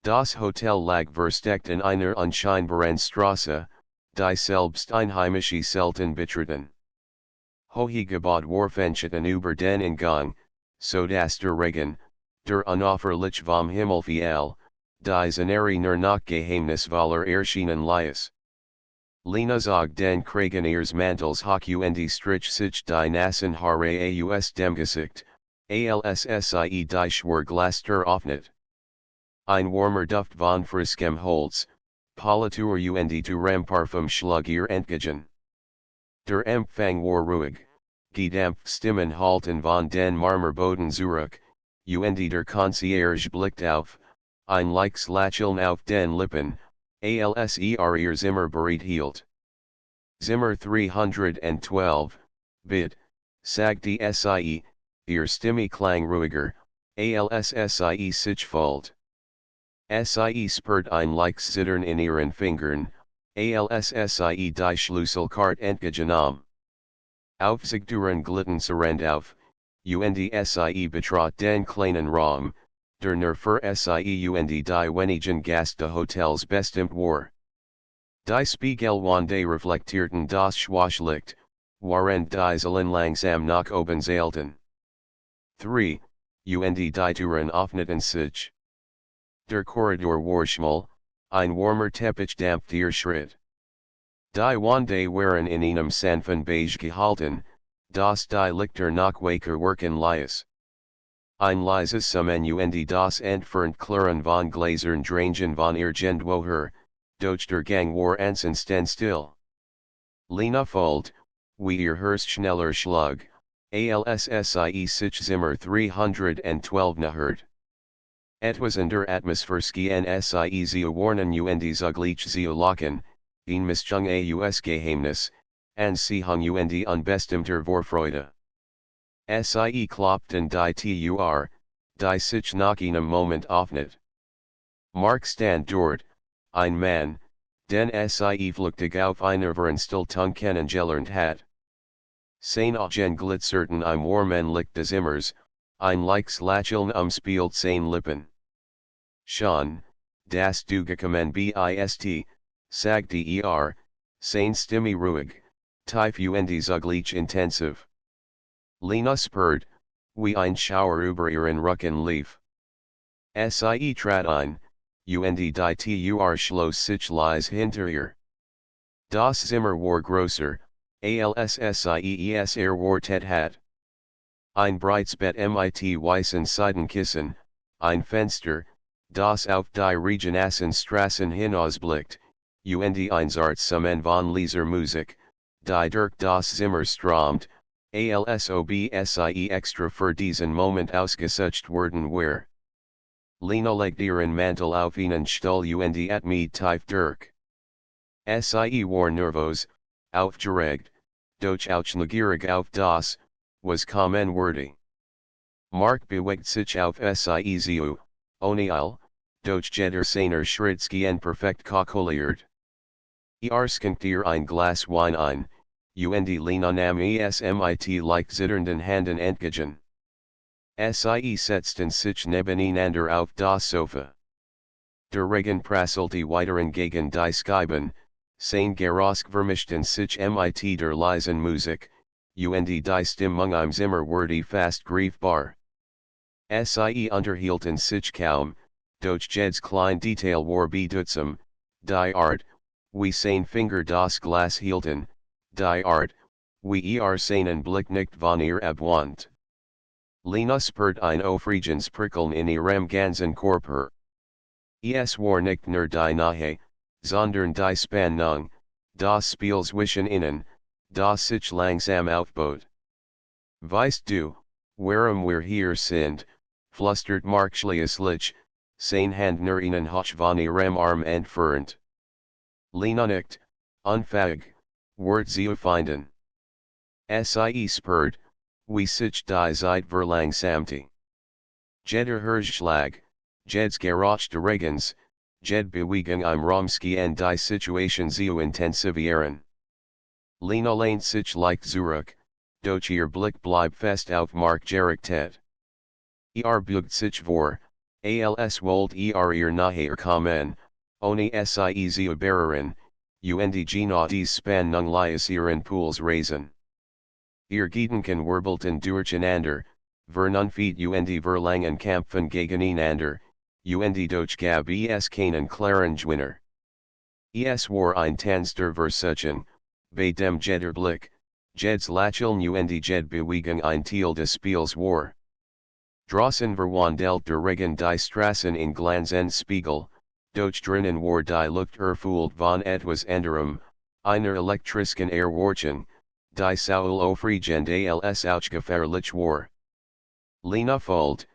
Das Hotel lag versteckt in einer unscheinbaren Straße, die selbst einheimische selten betreten. Hohe Gebäude warfen über den Eingang, so dass der Regen, der unaufhörlich vom Himmel fiel, die Szenerie nur nach geheimnisvoller erschienen ließ. Lena zog den Kragen ihres Mantels hoch und strich sich die nassen Haare aus dem Gesicht, alssie die Schwerglaster öffnet. Ein warmer Duft von friskem Holz, Politur und Turem Parfum schlug ihr entgegen. Der Empfang war ruhig, gedämpft Stimmen halten von den Marmorboden zurück, und der Concierge blickt auf, ein leichtes Lächeln auf den Lippen, als ihr Zimmer bereit hielt. Zimmer 312, bit, sagte sie, ihr Stimme klang ruhiger, alssie sich folgt. Sie spürt ein leichtes Zittern in ihren Fingern, alssie die Schlüsselkarte entgegennahm. Aufzugtüren glitten surrend auf, und sie betrat den kleinen Raum, der nur für sie und die wenigen Gäste Hotels bestimmt war. Die Spiegelwände reflektierten das Schwarzlicht, während die Säulen langsam nach oben seilten. 3. Und die Türen öffneten sich. Der Korridor war schmal, ein warmer Teppich dampfte ihr Schritt. Die Wände waren in einem sanften Beige gehalten, das die Lichter noch waker wirken ließ. Ein leises Summen und das entfernt Klirren von Gläsern drangen von irgendwoher, doch der Gang war ansonsten still. Lena folgt, wie ihr Herz schneller schlug, alssie sich Zimmer 312 nachhört. Etwas in der Atmosphäre sie sie warnen und zugleich sie locken, in Mischung aus Geheimnis, Anziehung und unbestimmter Vorfreude. Sie klopften die Tür, die sich nach einem Moment öffnet. Mark stand dort, ein Mann, den sie flüchtig auf einer Vernstiltung kennengelernt hat. Seine Augen glitzerten im warmen Licht des Zimmers, ein leichtes Lächeln umspielt seine Lippen. Schon, das du gekommen bist, sagte seine Stimme ruhig, tief und zugleich intensiv. Lena spürt, wie ein Schauer über ihren Rücken lief. Sie trat ein, und die Tür schloss sich leise hinter ihr. Das Zimmer war größer, als war hat. Ein breites Bett mit weißen Seidenkissen, ein Fenster, das auf die Regenassen Straßen hinausblickt, und ein Summen von leiser Musik, die durch das Zimmer strömt, sie extra für diesen Moment ausgesucht worden war. Lena legt ihren Mantel auf einen Stuhl und atmet tief durch. Sie war nervös, aufgeregt, doch auch neugierig auf das, was kommen würde. Mark bewegt sich auf sie zu, ohne doch jeder seiner Schritte perfekt kalkuliert. Schenkt ihr ein Glas Wein ein, und Lena nahm es mit leicht zitternden Händen entgegen. Sie setzten sich nebeneinander auf das Sofa. Der Regen prasselte weiter gegen die Scheiben, sein Geruch vermischten sich mit der leisen Musik, und die Stimmung im Zimmer wurde fast greifbar. Sie unterhielten sich kaum, doch jedes kleine Detail war bedeutsam, die Art, wie sein Finger das Glas hielten, die Art, wie seinen Blick nicht von ihr abwandte. Lena spürt ein aufregendes Prickeln in ihrem ganzen Körper. Es war nicht nur die Nähe, sondern die Spannung, das Spiel zwischen ihnen, das sich langsam aufbaut. Weißt du, warum wir hier sind, flüstert Mark schließlich, sein Hand nur ihnen hoch von ihrem Arm entfernt. Lena nickt, unfähig, Wort zu finden. Sie spürt, wie sich die Zeit verlangsamte. Jeder Herzschlag, jedes Geräusch des Regens, jede Bewegung im Raum und die Situation zu intensivieren. Lena lehnt sich leicht zurück, doch ihr Blick bleibt fest auf Mark gerichtet. Beugt sich vor, als wold ihr nachher kommen, ohne sie zu überreden, und genau dies Spannung ihren Pools raisen. Ihr Gedanken wirbelten durcheinander, vernunfit und verlangen kämpfen gegeneinander, und doch gab es keinen klaren Gewinner. Es war ein Tanz der Versuchung, bei dem jeder Blick, jedes Lächeln und jede Bewegung ein Teil des Spiels war. Draußen verwandelt der Regen die Straßen in Glanz Spiegel, doch drinnen war die Luft erfüllt von etwas anderem, einer elektrischen Erwartung, die Saul aufregend als auch gefährlich war. Lena Fold,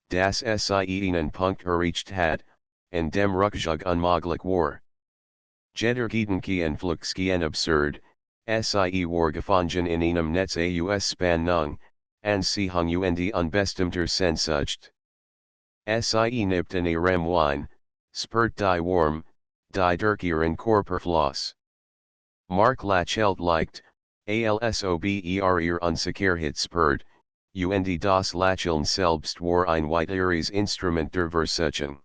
das sie einen Punkt erreicht hat, and dem Rückzug unmöglich war. Jeder Gedanke Fluxgehen absurd, sie war gefangen in einem Netz aus Spannung, Anziehung und unbestimmter Sehnsucht. Sie nippten ihrem Wein, spürt die Warm, die durch ihren Körper floss. Mark lächelt leicht, als ob ihr Unsicherheit spürt, und das Lächeln selbst war ein weiteres Instrument der Versuchung.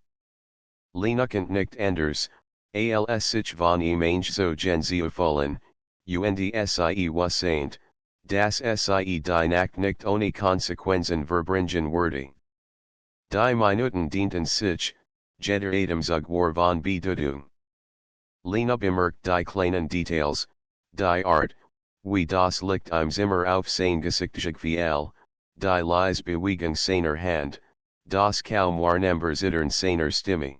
Lena kennt nicht anders, als sich von ihm so gen zu fühlen, und sie wusste, dass sie die Nacht nicht ohne Konsequenzen verbringen würde. Die Minuten dienten sich, jeder Atemzug war von Bedeutung. Lena bemerkt die kleinen Details, die Art, wie das Licht im Zimmer auf sein Gesicht fiel, die leise Bewegung seiner Hand, das kaum wahrnehmbare Zittern seiner Stimme.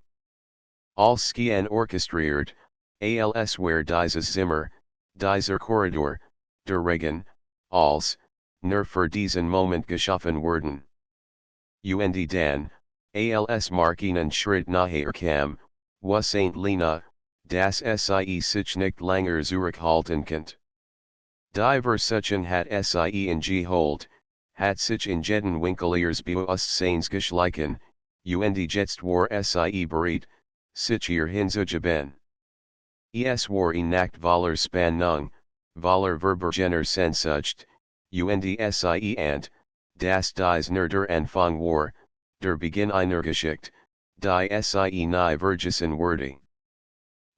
Alles gehen orchestriert, als wär dieses Zimmer, dieser Korridor, der Regen, alles, nur für diesen Moment geschaffen worden. Und dann, als Mark einen Schritt nachher kam, wusste Lena, dass sie sich nicht länger zurückhalten konnte. Die Versuchung hat sie in geholt, hat sich in jeden Winkel ihres Bewusstseins geschlichen, und jetzt war sie bereit, sich ihr hinzugeben. Es war Nacht voller Spannung, voller verborgener Sehnsucht, und sie ant, dass dies nur der Anfang war, der Beginn einer Geschichte, die sie nie vergessen würde.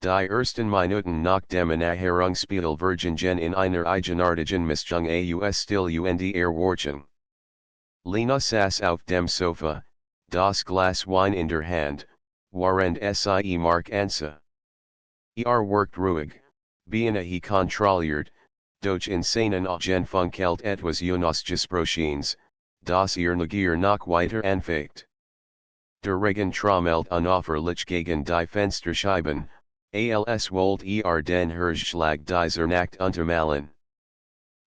Die ersten Minuten nach dem Nachherungsspiel vergingen in einer eigenartigen Mischung aus Still und Erwartung. Lena saß auf dem Sofa, das Glas Wein in der Hand, während sie Mark ansah. Wirkt ruhig, beinahe kontrolliert, doch in seinen Augen funkelt etwas Unaussprechliches, das Neugier noch weiter anfängt. Der Regen trommelt unaufhörlich gegen die Fensterscheiben, als wollt den Herzschlag dieser Nacht untermalen.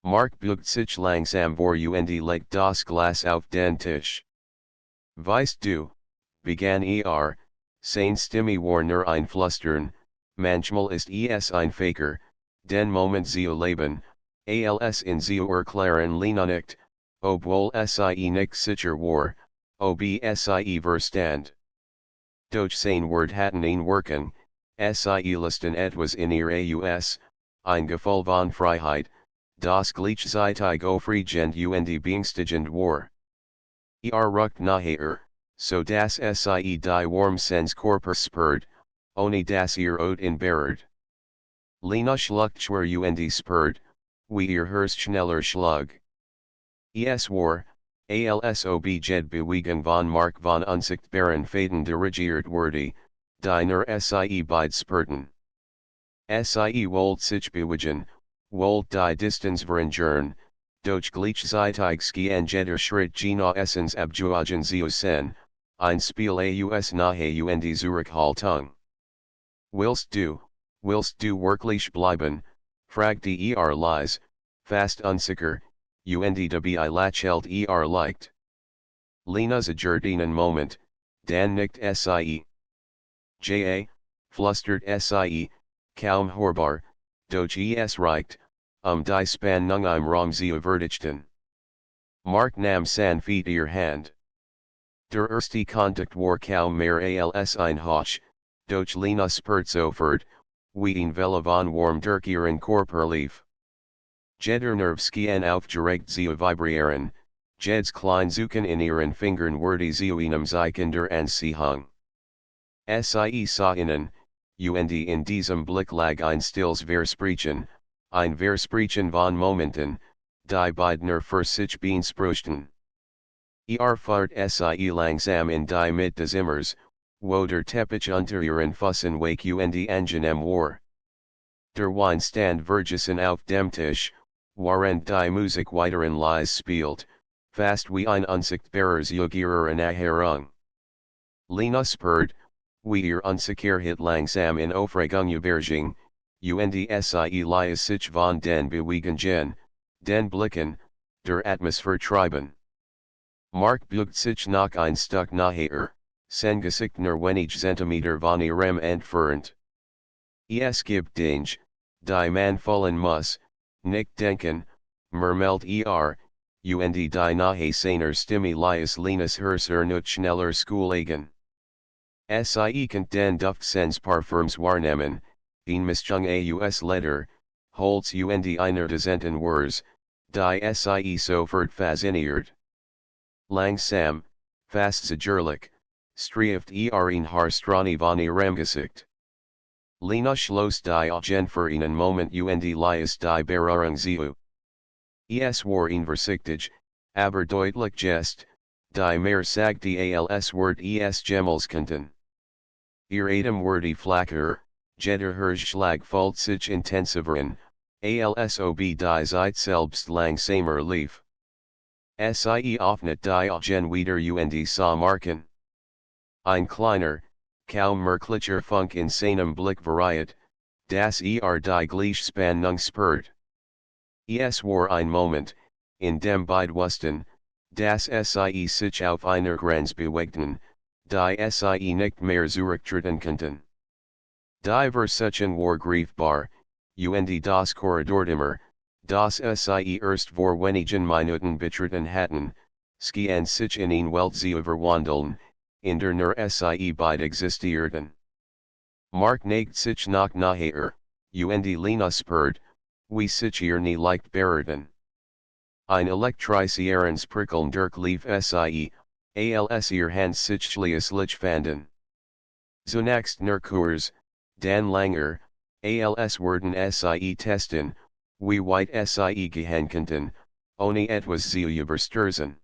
Mark beugt sich langsam vor und legt das Glas auf den Tisch. Weißt du, begann sein Stimme war nur ein Flüstern, manchmal ist es ein Faker, den Moment zu leben, als in zu erklären Lena nicht, obwohl sie nicht sicher war, ob sie verstand. Doch sein Wort hatten ihn wirken, sie listen etwas in ihr aus, ein Gefühl von Freiheit, das gleichzeitig aufregend und beängstigend war. Rückt nachher, so dass sie die Warm seines Körpers spürt, ohne dass ot in berührt. Lena schluckt schwer und spürt, wie ihr Herz schneller schlug. Es war, als ob jede Bewegung von Mark von unsichtbaren Faden dirigiert wurde, die nur sie beide spürten. Sie wollte sich bewegen, wollte die Distanz verringern, doch gleichzeitig schien jeder Schritt genau essence abgewogen zu sein, ein Spiel aus Nahe und Zurückhaltung. Willst du wirklich bleiben, fragte leise, fast unsicher, und dabei lächelt leicht. Lena zagert einen Moment, dann nickt sie. Flüstert sie, kaum hörbar, doch es reicht, die Spannung im Raum zu verdichten. Mark nahm sanft ihr Hand. Der erste Kontakt war kaum mehr als ein Hauch, doch Lena spürt sofort, wie ein Welle von Warm durch ihren Körper lief. Jeder Nerv schien aufgeregt zu vibrieren, Jeds klein Zucken in ihren Fingern wurde zu einem Zeichender anziehung. Sie sah innen, und in diesem Blick lag ein stilles Versprechen, ein Versprechen von Momenten, die beidner für sich beanspruchten. Fahrt sie langsam in die Mitte des Zimmers, wo der Teppich unter ihren Füßen weich und angenehm war. Der Wein stand vergessen auf dem Tisch, während die Musik weiterhin leise spielt, fast wie ein unsichtbarer Zug ihrer Erinnerung. Lena spürt, wie ihr Unsicherheit langsam in Aufregung überging, und sie leise sich von den Bewegungen, den Blicken, der Atmosphäre treiben. Mark bugt sich noch ein Stück nachher, sein Gesicht nur wenig Zentimeter von ihrem entfernt. Es gibt Dinge, die man fühlen muss, nicht denken, murmelt und die nahe seiner Stimme leise Lenas Herz nicht schneller schlägen. Sie kennt den Duft seines Parfums wahrnehmen, in Mischung aus Leder, Holz und einer Dozenten Words, die sie sofort fasziniert. Langsam, fast zagierlich, streift ein Haar strani von ihrem Gesicht. Lena schloss die Augen für einen Moment und leise die Berührung zu. Es war unversichtig, aber deutlich Gest, die mehr sagte als Wort es Gemels könnten. Ihr Atem wurde flacher, jeder Herzschlag fühlt sich intensiver als ob die Zeit selbst langsamer lief. Sie öffnet die Augen wieder und sah Marken. Ein kleiner, kaum merklicher Funk in seinem Blick variiert, das die gleiche Spannung spürt. Es war ein Moment, in dem beide wussten, dass sie sich auf einer Grenze bewegten, die sie nicht mehr zurücktreten könnten. Die Versuchung war greifbar, und das Korridordimmer, das sie erst vor wenigen Minuten betreten hatten, schien sich in eine Welt zu verwandeln, in der nur sie beide existierten. Mark neigt sich nach nachher, und Lena spürt, wie sich ihr nie leicht berührten. Ein elektrisierens Prickeln durchlief sie, als ihr Hand sich schließlich fanden. Zunächst nur kurz, dann länger, als würden sie testen, wie weit sie gehen könnten, ohne etwas zu überstürzen.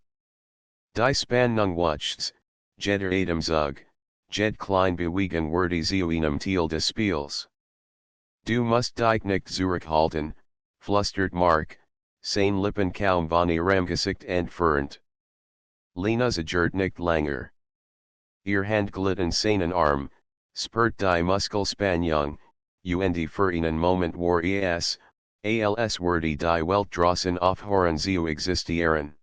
Die Spannung wuchs, jeder Atemzug, jede kleine Bewegung wurde zu einem Teil des Spiels. Du musst dich nicht zurückhalten, flüstert Mark, seine Lippen kaum von ihrem Gesicht entfernt. Lena zagert nicht länger. Ihr Hand glitt in seinen Arm, spürt die Muskelspannung, und für einen Moment war als würde die Welt draußen aufhören zu existieren.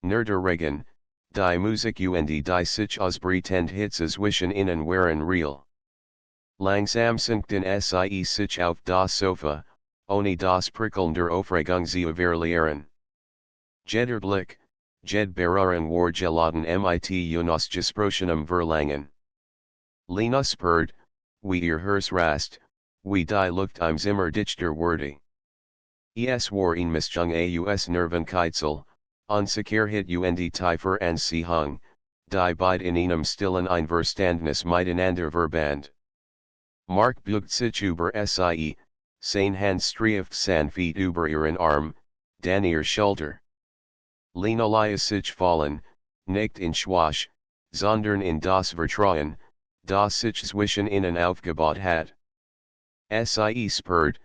Nur der Regen, die Musik und die sich ausbreitend Hitze zwischen ihnen waren real. Langsam sinkten sie sich auf das Sofa, ohne das Prickeln der Aufregung zu verlieren. Jeder Blick, jede Berührung war geladen mit unausgesprochenem Verlangen. Lena spürt, wie ihr Herz rast, wie die Luft im Zimmer dichter wurde. Es war eine Mischung aus Nervenkitzel, Unsicherheit und tiefer Anziehung, die beide in einem stillen Einverständnis miteinander verband. Mark bugt sich über sie, sein Hand streift sanft über ihren Arm, dann ihr Schulter. Lena ließ sich fallen, nicht in Schwach, sondern in das Vertrauen, das sich zwischen ihnen aufgebaut hat. Sie spürt,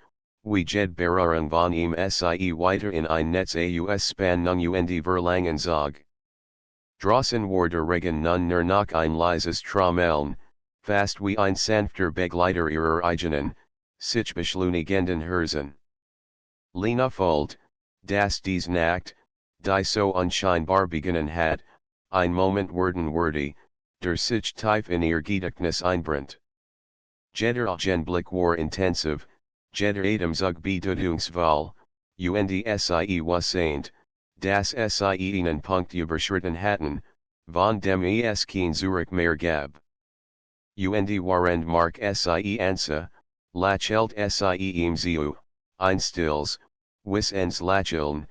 wie jede Berührung von ihm sie weiter in ein Netz aus Spannung und Verlangen zog. Draußen war der Regen nun nur noch ein leises Trommeln, fast wie ein sanfter Begleiter ihrer eigenen, sich beschleunigenden Herzen. Lena fühlt, dass dies Nacht, die so unscheinbar beginnen hat, ein Moment werden würde, der sich tief in ihr Gedächtnis einbrennt. Jeder Augenblick war intensiv, jeder Atemzug bedeutungsvoll, und sie wusste, dass sie einen Punkt überschritten hatten, von dem es kein Zurück mehr gab. Und während Mark sie ansa, lächelt sie ihm zu, ein stilles, wissens Lächeln,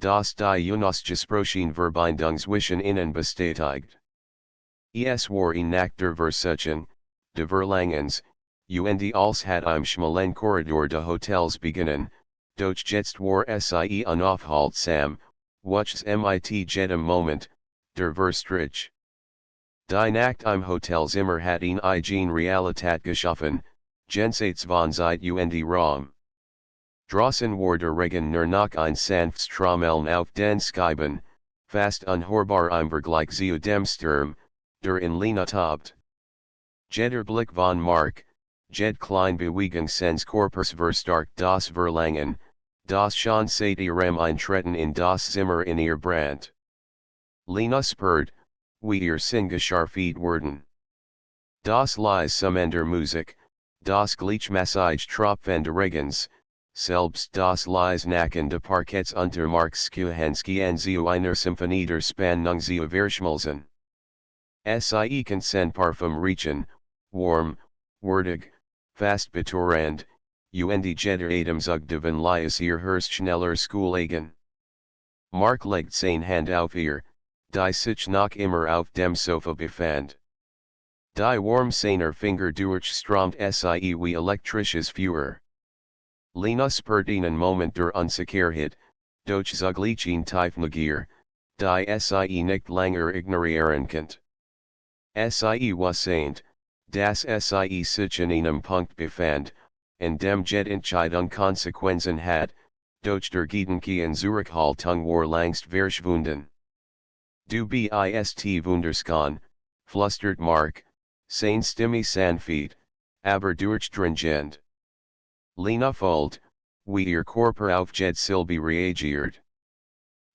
das die Unausgesprochenen Verbindungswischen bestätigt. Es war ein nach der Versuchung, de Verlangens, und als hat im schmalen Korridor de Hotels beginnen, doch jetzt war sie unaufhaltsam, wuchs mit jedem Moment, der Verstrich. Die Nacht im Hotelzimmer hat ihn eigen Realität geschaffen, jenseits von Zeit und Raum. Draußen war der Regen nur noch ein sanftes Trommeln auf den Scheiben, fast unhörbar im Vergleich zu dem Sturm, der in Lena tobt. Jeder Blick von Mark, jed klein Bewegung seines Körpers verstärkt das Verlangen, das schon seit ihrem Eintreten in das Zimmer in ihr Brand. Lena spürt, wie ihr Sinn geschärft werden. Das Lies Summen der Musik, das Gleichmäßige Tropfen des Regens, selbst das Lies Nacken de Parkets unter Marks Kuhenski zu einer Symphonie der Spannung zu verschmelzen. Sie kann Parfum riechen, warm, würdig, fast betörend, und jeder Atemzug von Lies ihr Herz schneller Schoolagen. Mark legt seine Hand auf ihr, die sich noch immer auf dem Sofa befand. Die warm seiner Finger durchströmt sie wie elektrisches Feuer. Lena spürt einen Moment der Unsicherheit, doch zugleich Tiefneugier, die sie nicht länger ignorieren kann. Sie wusste, dass sie sich in einem Punkt befand, in dem jede Entscheidung Konsequenzen hat, doch der Gedanke in Zurückhaltung war längst verschwunden. Du bist wunderschön, flüstert Mark, seine Stimme sanft, aber durchdringend. Lena folgt, wie ihr Körper auf jede Silbe reagiert.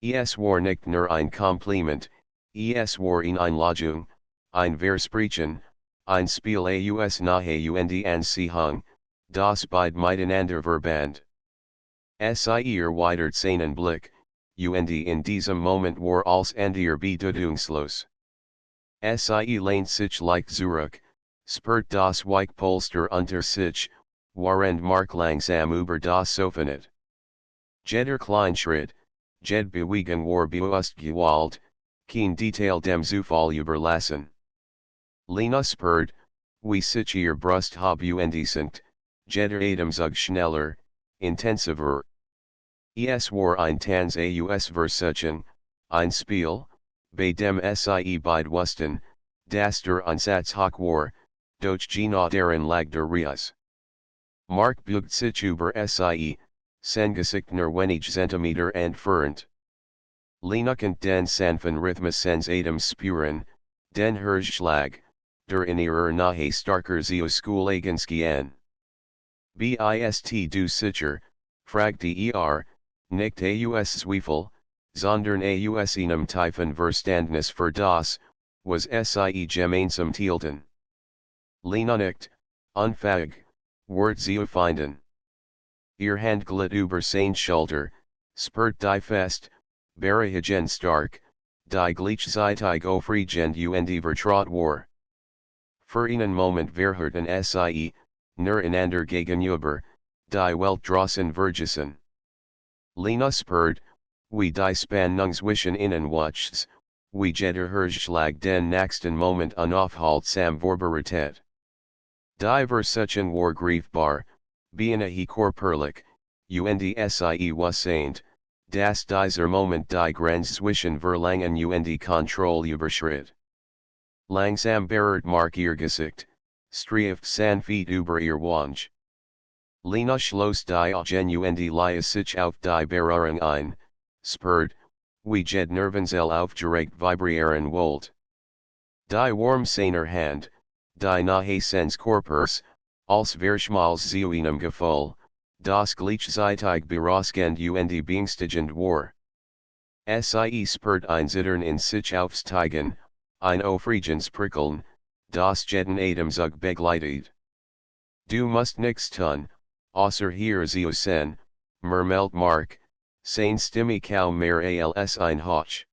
Es war nicht nur ein Kompliment, es war eine Einladung, ein Versprechen, ein Spiel aus nahe und Anziehung, das beide miteinander verband. Sie erweitert seinen Blick, und in diesem Moment war alles andere bedeutungslos. Sie lehnt sich leicht zurück, spürt das weiche Polster unter sich, während Mark langsam über das Sofa nicht. Jeder Kleinschritt, jede Bewegung war bewusst gewählt, kein Detail dem Zufall überlassen. Lena spürt, wie sich ihr Brust habe und sinkt, jeder Atemzug schneller, intensiver. Es war ein Tanz aus Versuchung, ein Spiel, bei dem sie beide wussten, dass der Ansatz hoch war, doch genau darin lag der Reis. Mark beugt sich über sie, sein Gesicht nur wenig Zentimeter entfernt. Lena kann den sanften Rhythmus seines Atems spüren, den Herzschlag, der in ihrer Nähe starker zu Schoolagens gehen. Bist du sicher, fragte nicht aus Zweifel, sondern aus einem tiefen Verständnis für das, was sie gemeinsam teilten. Lena nickt, unfähig, Wort zu finden. Ihr Hand glitt über seine Schulter, spürt die fest, beruhigend stark, die gleichzeitig aufregend und vertraut war. Für einen Moment verhörten sie, nur einander gegenüber, die Welt draußen vergessen. Lena spürt, wie die Spannung zwischen ihnen wuchs, wie jeder Herzschlag den nächsten Moment unaufhaltsam vorbereitet. Die Versuchung war greifbar, beinahe körperlich, und sie wusste, dass dieser Moment die Grenze zwischen Verlangen und Kontrolle überschritt. Langsam berührt Mark ihr Gesicht, streift sanft über ihr Wange. Lena schloss die Augen und ließ sich auf die Berührung ein, spürt, wie jede Nervenzelle aufgeregt vibrieren wollte. Die Warm seiner Hand, die Nahe seines Körpers, als verschmals zu einem Gefühl, das gleichzeitig beruhigend und beängstigend war. Sie spürt ein Zittern in sich aufsteigen, ein aufregendes Prickeln, das jeden Atemzug begleitet. Du musst nichts tun, außer hier zu sein, murmelt Mark, seine Stimme kaum mehr als ein Hauch.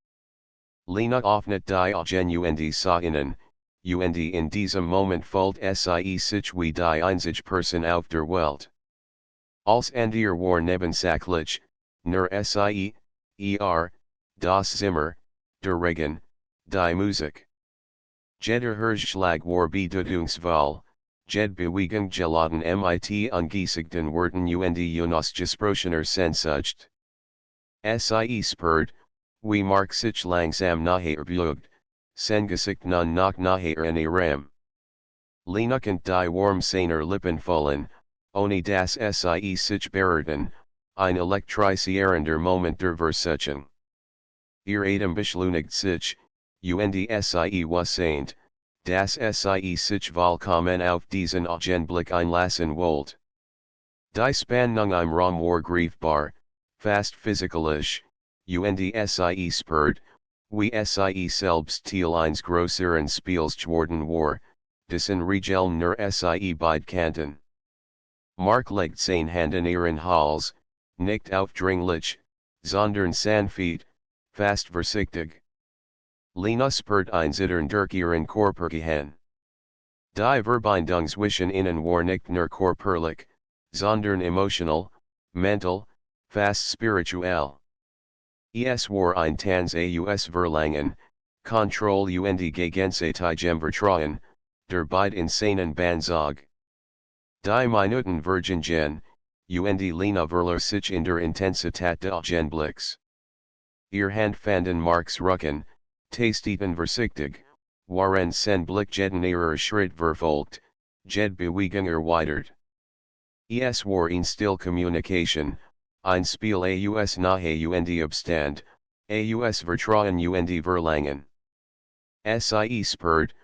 Lena öffnet die Augen und sah innen, und in diesem Moment fühlt sie sich wie die einzige Person auf der Welt. Als andere war nebensächlich, nur sie, das Zimmer, der Regen, die Musik. Jeder Herzschlag war bedeutungsvoll, jede Bewegung geladen mit ungesigten Worten und Jonas gesprochener Sehnsucht. Sie spürt, wie Mark sich langsam nahe beugt, sein Gesicht nun noch naher in ihrem. Lena konnte die warm seiner Lippen fühlen, ohne dass sie sich berührten, ein elektrisierender Moment der Versuchung. Ihr Atem beschleunigt sich, und sie wusste, dass sie sich vollkommen auf diesen Augenblick einlassen wollte. Die Spannung im Raum war greifbar, fast physikalisch, und sie spürt, wie sie selbst Teil eines größeren Spiels geworden war, dessen Regeln nur sie beide kannten. Mark legt seine Hand in ihren Hals, nicht aufdringlich, sondern sanft, fast vorsichtig. Lena spürt ein Zittern durch ihren Körper gehen. Die Verbindung zwischen ihnen war nicht nur körperlich, sondern emotional, mental, fast spirituell. Es war ein Tanz aus Verlangen, Kontrolle und Gegenseitigem Vertrauen, der beide in seinen Banzog. Die Minuten vergingen, und Lena verlor sich in der Intensität des Augenblicks. Ihr Hand fanden Marks Rücken, tasteten vorsichtig, waren sen Blick jeden ihrer Schritt verfolgt, jede Bewegung erweitert. Es war in still Kommunikation, ein Spiel aus nahe und Abstand, aus Vertrauen und Verlangen. Sie spürt,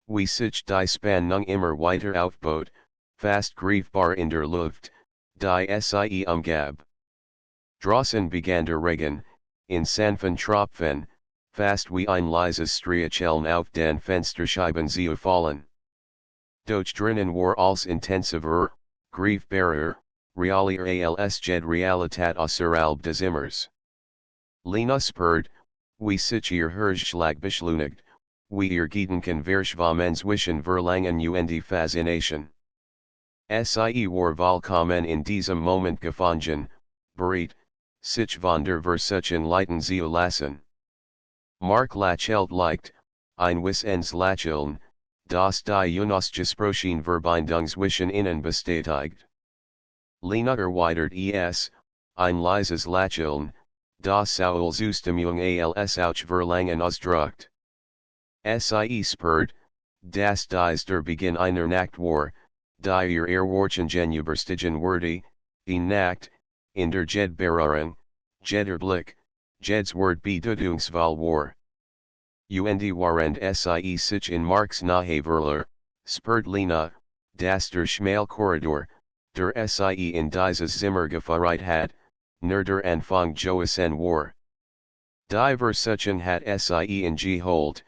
wie sich die Spannung immer weiter aufbaut, fast greifbar in der Luft, die sie umgab. Draußen begann der Regen, in sanften Tropfen, fast wie ein leises Streicheln auf den Fensterscheiben zu fallen. Doch drinnen war alles intensiver, greifbarer, realer als jede Realität außerhalb des Zimmers. Lena spürt, wie sich ihr Herzschlag beschleunigt, wie ihr Gedanken verschwammen zwischen Verlangen und Faszination. Sie war vollkommen in diesem Moment gefangen, bereit, sich von der Versuchung leiten zu lassen. Mark lächelt leicht, ein Wissens Lächeln, das die unausgesprochene Verbindung zwischen ihnen bestätigt. Lena erweitert es, ein leises Lächeln, das sowohl Zustimmung als auch Verlangen ausdrückt. Sie spürt, dass dies der Beginn einer Nacht war, die ihr Erwartungen überstiegen würde, Nacht, in der jede Berührung, jeder Blick, jedes Wort bedeutungsvoll war. Und während sie sich in Marks Nahe verlor, spürt Lena, dass der schmale Korridor, der sie in dieses Zimmer geführt hat, nur der Anfang gewesen war. Die Versuchung hat sie in Gehold,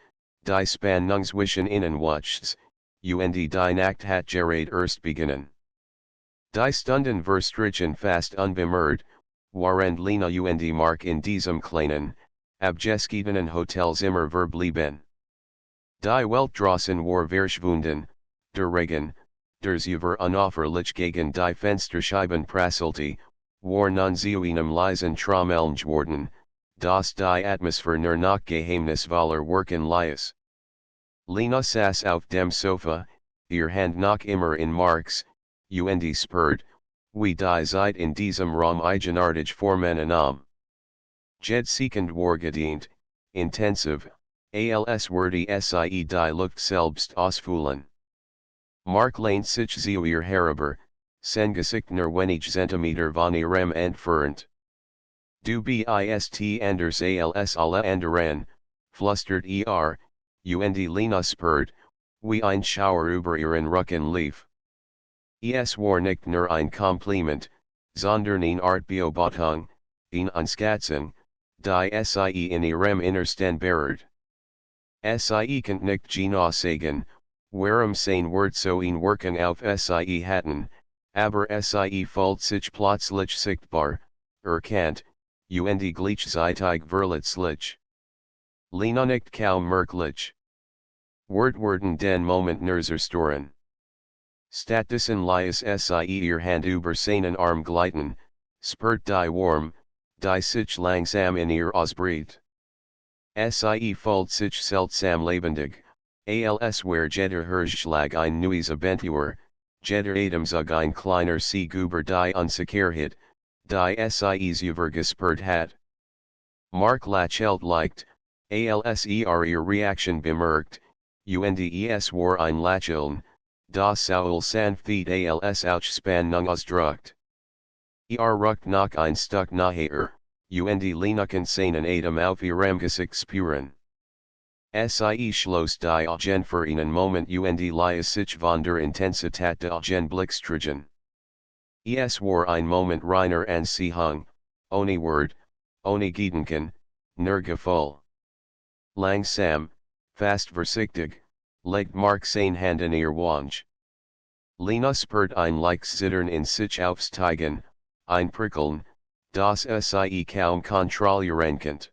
die Spannung zwischen ihnen wuchs, und die Nacht hat gerade erst beginnen. Die Stunden verstrichen fast unbemerkt, während Lena und Mark in diesem kleinen, abgeschiedenen Hotelzimmer verblieben. Die Welt draußen war verschwunden, der Regen, der Zuver unaufhörlich gegen die Fensterscheiben prasselte, war nun zu einem leisen Trommeln geworden, das die Atmosphäre nur noch geheimnisvoller wirken ließ. Lena saß auf dem Sofa, ihr Hand noch immer in Marks, und spürt, wie die Zeit in diesem Raum eigenartig Formen nahm. Jede Sekund war gedient, intensiv, als würde sie die Luft selbst ausfüllen. Mark lehnt sich zu ihr herüber, sein Gesicht nur wenig Zentimeter von ihrem entfernt. Du bist anders als alle anderen, flüstert und Lena spürt, wie ein Schauer über ihren Rücken lief. Es war nicht nur ein Kompliment, sondern eine Art Beobachtung, eine Anskatzung, die sie in ihrem Innersten berührt. Sie konnte nicht genau sagen, warum sein Wort so eine Wirkung auf sie hatten, aber sie fühlt sich plötzlich sichtbar, erkannt, und gleichzeitig verletzlich. Lena nicht kaum merklich. Werden den Moment nur zerstören. Stattdessen ließ sie ihr Hand über seinen Arm gleiten, spürt die warm, die sich langsam in ihr ausbreitet. Sie fühlt sich seltsam lebendig, als wär jeder Herzschlag ein neues Abenteuer, jeder Atemzug ein kleiner Sieg über die Unsicherheit, die sie übergespürt hat. Mark Lachelt liked, als ihr Reaction bemerkt, es war ein Lächeln, das Saul sanft als Ausspannung ausdrückt. Ruckt nach ein Stück nachher, lenaken seinen Atem auf ihrem Gesicht spüren. Sie schloss die Augen für einen Moment ließ sich von der Intensität der Augen blickstrigen. Es war ein Moment reiner Anziehung, ohne Wort, ohne Gedanken, nur Gefühl. Langsam, fast vorsichtig, legt Mark seine Hand in ihr Wange. Lena spürt ein leichtes Zittern in sich aufsteigen, ein Prickeln, das sie kaum kontrollieren konnte.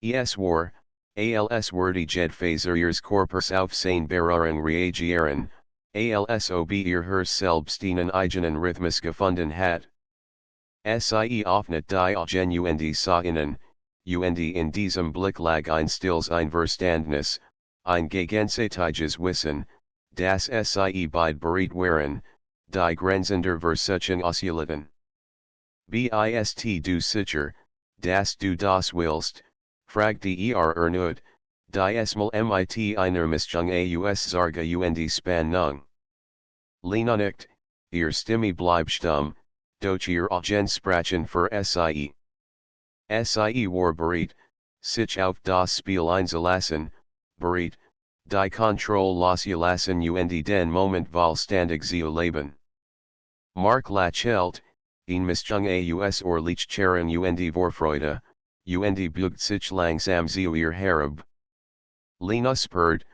Es war, als würde jedfaser ihres Körpers auf seine Berührung reagieren, als ob ihr Herz selbst einen eigenen Rhythmus gefunden hat. Sie öffnet die Augen sah innen, in diesem Blick lag ein stilles Einverständnis, ein gegenseitiges Wissen, das sie beide bereit waren, die Grenzen der Versuchung auszuloten. Bist du sicher, dass du das willst, fragte erneut, die Esmal mit einer Mischung aus Sorge und Spannung. Lena nickt, ihr Stimme bleibt stumm, doch ihr Augen sprachen für sie. Sie war bereit, sich auf das Spiel einzulassen, bereit, die Kontrolle loszulassen und den Moment vollständig zu leben. Mark Lachelt, ein Mischung aus Lichtcheren und Vorfreude, bugt sich langsam zu ihr herab. Lena spürt,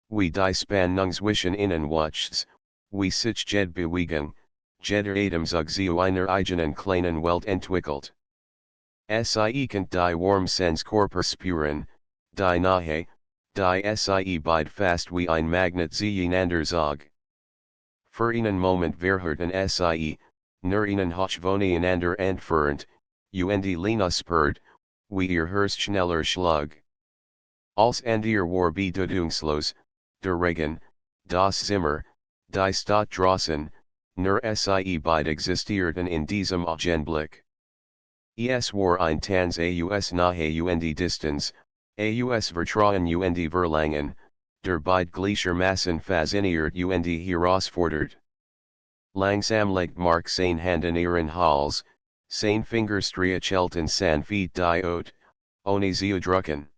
wie die Spannung zwischen ihnen wächst, wie sich jede Bewegung, jeder Atemzug zu einer eigenen kleinen Welt entwickelt. Sie kennt die Warmsens Körper spüren, die Nähe, die sie beide fast wie ein Magnet zueinander zog. Für einen Moment verhörten sie, nur einen Hoch voneinander entfernt, Lena spürt, wie ihr Herz schneller schlug. Als und ihr war bedeutungslos, der Regen, das Zimmer, die Stadt draußen, nur sie beide existierten in diesem Augenblick. Es war ein Tanz aus Nahe und Distanz, aus Vertrauen und Verlangen, der beide gleichermaßen fasziniert und herausfordert. Langsam legt Mark seine Hand in ihren Hals, seine Finger streichelten sanft die Haut, ohne zu drücken.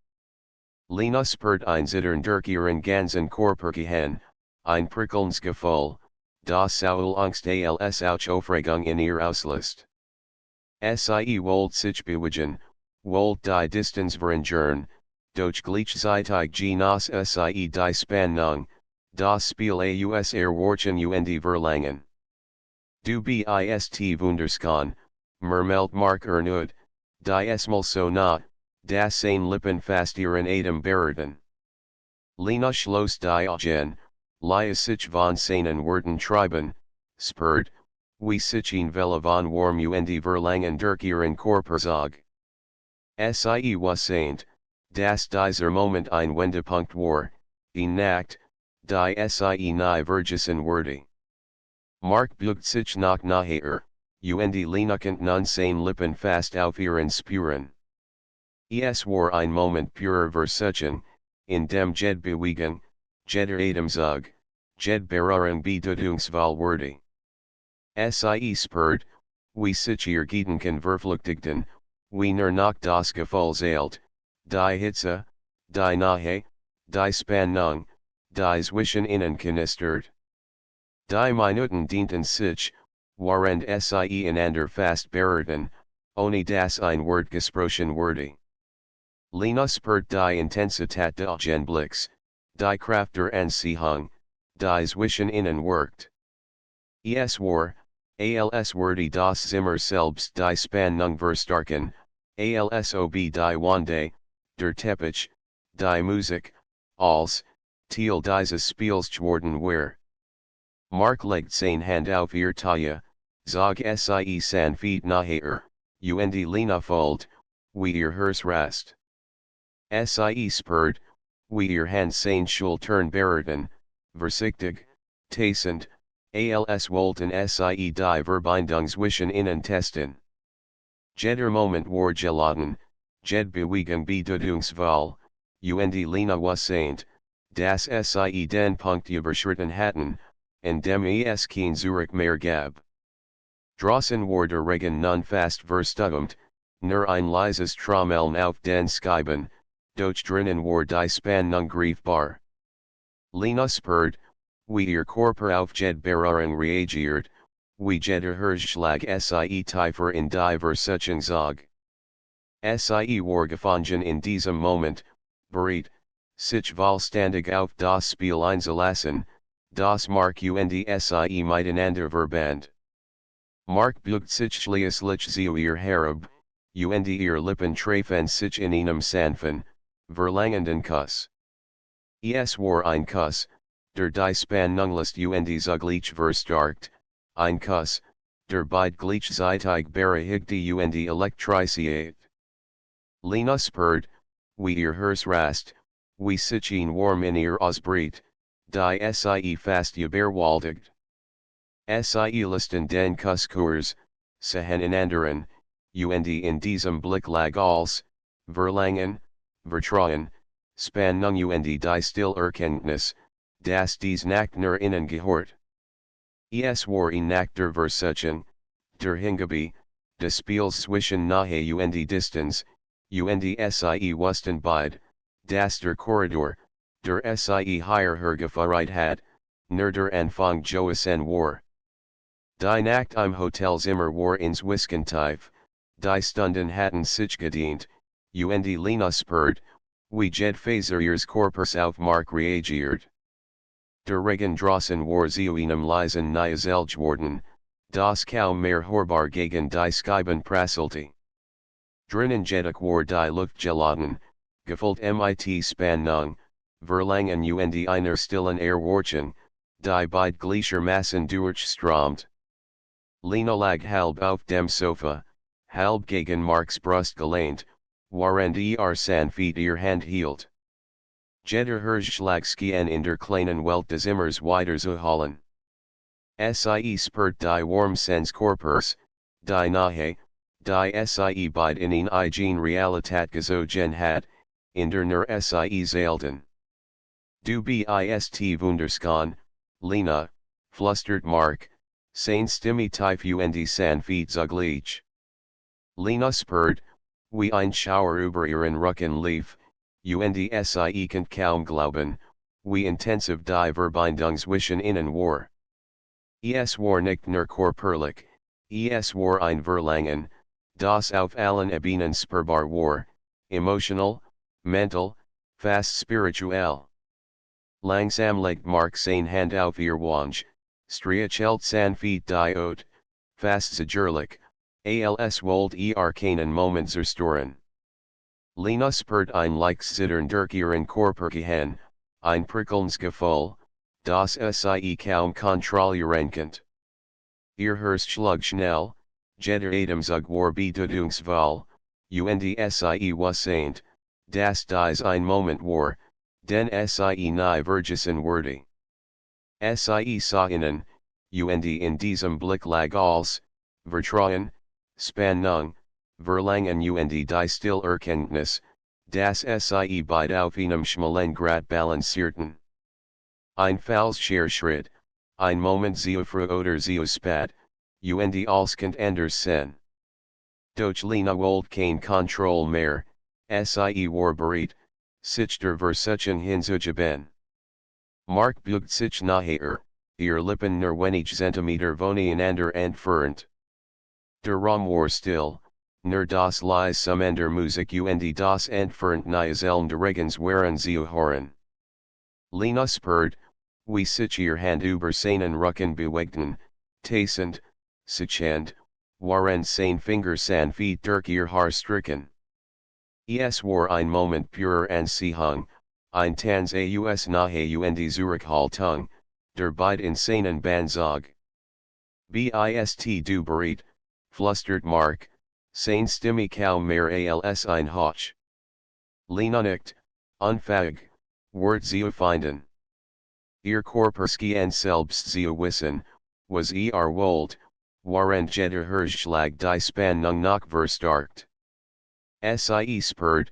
Lena spürt ein Zittern durch ihren ganzen Körper gehen, ein prickelndes Gefühl, das Saul Angst als Aufregung in ihr auslöst. Sie wollt sich bewegen, wollt die Distanz verringern, doch gleichzeitig genas sie die Spannung, das Spiel aus erwarten und verlangen. Du bist wunderschön, murmelt Mark erneut, die Esmal so nah, dass seine Lippen fast ihren Atem berührten. Lena schloss die Augen, ließ sich von seinen Worten treiben, spürt, wie sich ein Welle von Warm und Verlangen durch ihren Körper zog. Sie wusste, dass dieser Moment ein Wendepunkt war, eine Nacht, die sie nie vergessen würde. Mark bugt sich nach nachher, und Lena konnte nun seine Lippen fast auf ihren spüren. Es war ein Moment purer Versuchung, in dem jede Bewegung, jeder Atemzug, jede Berührung bedeutungsvoll wurde. Sie spürt, wie sich ihr Gedanken verflüchtigten, wie nur noch das Gefühl zählt, die Hitze, die Nähe, die Spannung, die zwischen ihnen knistert. Die Minuten dienten sich, während sie einander fast berührten, ohne dass ein Wort gesprochen wurde. Lena spürt die Intensität des Augenblicks, die Kraft der Anziehung, die zwischen ihnen wirkt. Es war, als würde das Zimmer selbst die Spannung verstärken, als ob die Wände, der Teppich, die Musik, als Teil dieses Spiels geworden war. Mark legt seine Hand auf ihr Taille, zog sie sanft nachher, und Lena Fold, wie ihr Hers Rast. Sie spurt, wie ihr Hand sein Schultern beriten, versichtig, tasend, als wollten sie die Verbindung zwischen ihnen testen. Jeder Moment war geladen, jed Bewegung Bedeutungsvoll, und Lena wasseint, dass sie den Punkt überschritten hatten, indem es kein Zurück mehr gab. Draußen war der Regen nun fast verstumt, nur ein leises Trommeln auf den Scheiben, doch drinnen war die Spannung greifbar. Lena spurt, wie ihr Körper auf jed Berührung reagiert, wie jeder Herzschlag sie tiefer in die Versuchung zog. Sie war gefangen in diesem Moment, bereit, sich vollständig auf das Spiel einzulassen, das Mark und sie miteinander verband. Mark bugt sich schließlich zu ihr herab, und ihr Lippen treffen sich in einem sanften, verlangenden Kuss. Es war ein Kuss, der die Spannunglust und zugleich verstärkt, ein Kuss, der beide gleichzeitig berechtigte und elektrisiert. Lena spurt, wie ihr Hers Rast, wie sich ein warm in ihr ausbricht, die sie fast überwältigt. Sie listen den Kusskurs, sehen anderen, und in diesem Blick lag als, Verlangen, Vertrauen, Spannung und die Stillerkenntnis, dass dies Nacht nur innen gehört. Es war ein Nacht der Versuchung, der Hingabe, des Spiels zwischen Nahe und Distanz, und sie wussten beide, dass der Korridor, der sie hierher hergeführt hat, nur der Anfang gewesen war. Die Nacht im Hotelzimmer war inzwischen tief, die Stunden hatten sich gedient, und Lena spurt, wie jed Faser ihres Körpers auf Mark reagiert. Der Regen draußen war zu einem leisen Nieselj geworden, das kaum mehr hörbar gegen die Scheiben prasselte. Drinnen jedoch war die Luft geladen, gefüllt mit Spannung, Verlangen und einer stillen Erwartung, die beide gleichermaßen durchströmt. Lena lag halb auf dem Sofa, halb gegen Marks Brust gelehnt, während sanft ihr Hand hielt. Jeder Herzschlag schien in der kleinen Welt des Immers weiter zu hallen. Sie spürt die Warmsens Körpers, die Nahe, die sie beide in eigen Realität gezogen hat, in der nur sie selten. Du bist wunderschön, Lena, flüstert Mark, seine Stimme tief und sanft zugleich. Lena spurt, wie ein Schauer über ihren Rücken lief, und sie kann kaum glauben, wie intensiv die Verbindung zwischen ihnen war. Es war nicht nur körperlich, es war ein Verlangen, das auf allen Ebenen spürbar war, emotional, mental, fast spirituell. Langsam legt Mark seine Hand auf ihr Wange, streichelt sanft die Haut, fast zagierlich, als wollt keinen Moment zerstören. Lena spürt ein leichtes Zittern durch ihren Körper gehen, ein prickelndes Gefühl, das sie kaum kontrollieren kann. Ihr Herzschlag schnell, jeder Atemzug war bedeutungsvoll, und sie wasseint, dass dies ein Moment war, den sie nie vergessen würde. Sie sah innen, und in diesem Blick lag als, Vertrauen, Spannung, Verlangen und die Stillerkenntnis, dass sie beide auf einem schmalen Grat balancierten. Ein falscher Schritt, ein Moment zu früh oder zu spät, und alles kann anders sein. Doch Lena wollte kein Kontroll mehr, sie war bereit, sich der Versuchung hinzugeben. Mark bugt sich nachher, ihr Lippen nur wenig Zentimeter voneinander entfernt. Der Raum war still, nur das leise Summen der Musik und das entfernt Nieseln der Regens waren zu hören. Lena spurt, wie sich ihr Hand über seinen Rücken bewegten, tasend, sichend, während sein Finger sanft durch ihr Haar strichen. Es war ein Moment purer Anziehung, ein Tanz aus Nahe und Zurückhaltung, der beide in seinen Bann zog. Bist du bereit, flüstert Mark, Sein Stimme kaum mehr als ein Hoch. Lena nicht, unfähig, Wort zu finden. Ihr Korperski en selbst zu wissen, was wollt, waren jeder Hirschschlag die Spannung noch verstärkt. Sie spürt,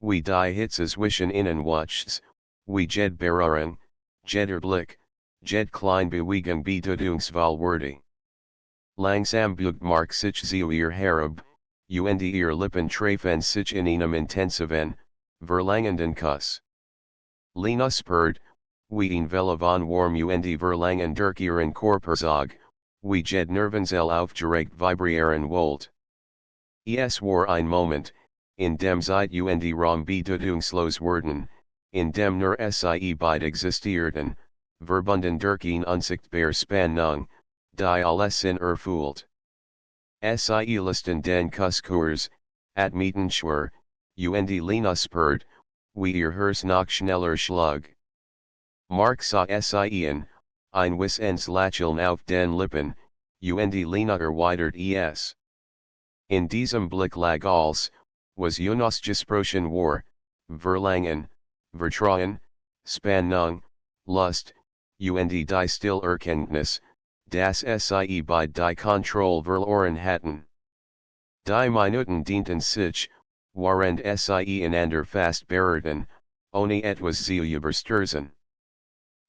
wie die Hitze zwischen ihnen wuchs, wie jed Berührung, jeder Blick, jed Kleinbewegung bedeutungsvollwürdig. Langsam bugt Mark sich zu ihr herab, und ihr Lippen treffen sich in einem intensiven, verlangenden Kuss. Lena spürt, wie ein Welle von warm und Verlangen durch ihren Körper zog, wie jed Nervenzel aufgeregt vibrieren wollt. Es war ein Moment, in dem Zeit und Raum bedeutungslos wurden, in dem nur sie beide existierten, verbunden durch eine unsichtbare Spannung, die alles in erfüllt. Sie listen den Kusskurs, atmeten schwer, und Lena spürt, wie ihr Herz noch schneller schlug. Mark sah sie ein Wissens Lächeln auf den Lippen, und Lena erweitert es. In diesem Blick lag alles, was gesprochen war, Verlangen, Vertrauen, Spannung, Lust, und die still Erkenntnis, dass sie bei die Kontrolle verloren hatten. Die Minuten dienten sich, während sie einander fast berührten, ohne etwas zu überstürzen.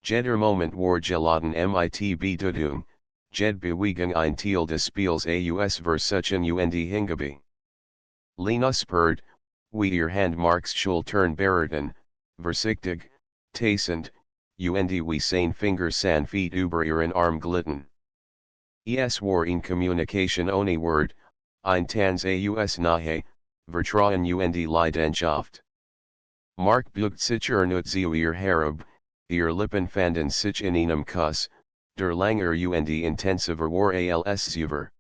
Jeder Moment war geladen mit Bedeutung, jede Bewegung ein Teil des Spiels aus Versuchung und Hingabe. Lena spürt, wie ihr Hand Marks Schultern berührten, vorsichtig, tastend, und wie seine Finger sanft über ihren Arm glitten. Es war in Kommunikation ohne Wort, ein Tanz aus Nahe, Vertrauen und Leidenschaft. Mark bugt sich zu ihr herab, ihr Lippen fanden sich in einem Kuss, der langer und intensiver war als zuvor.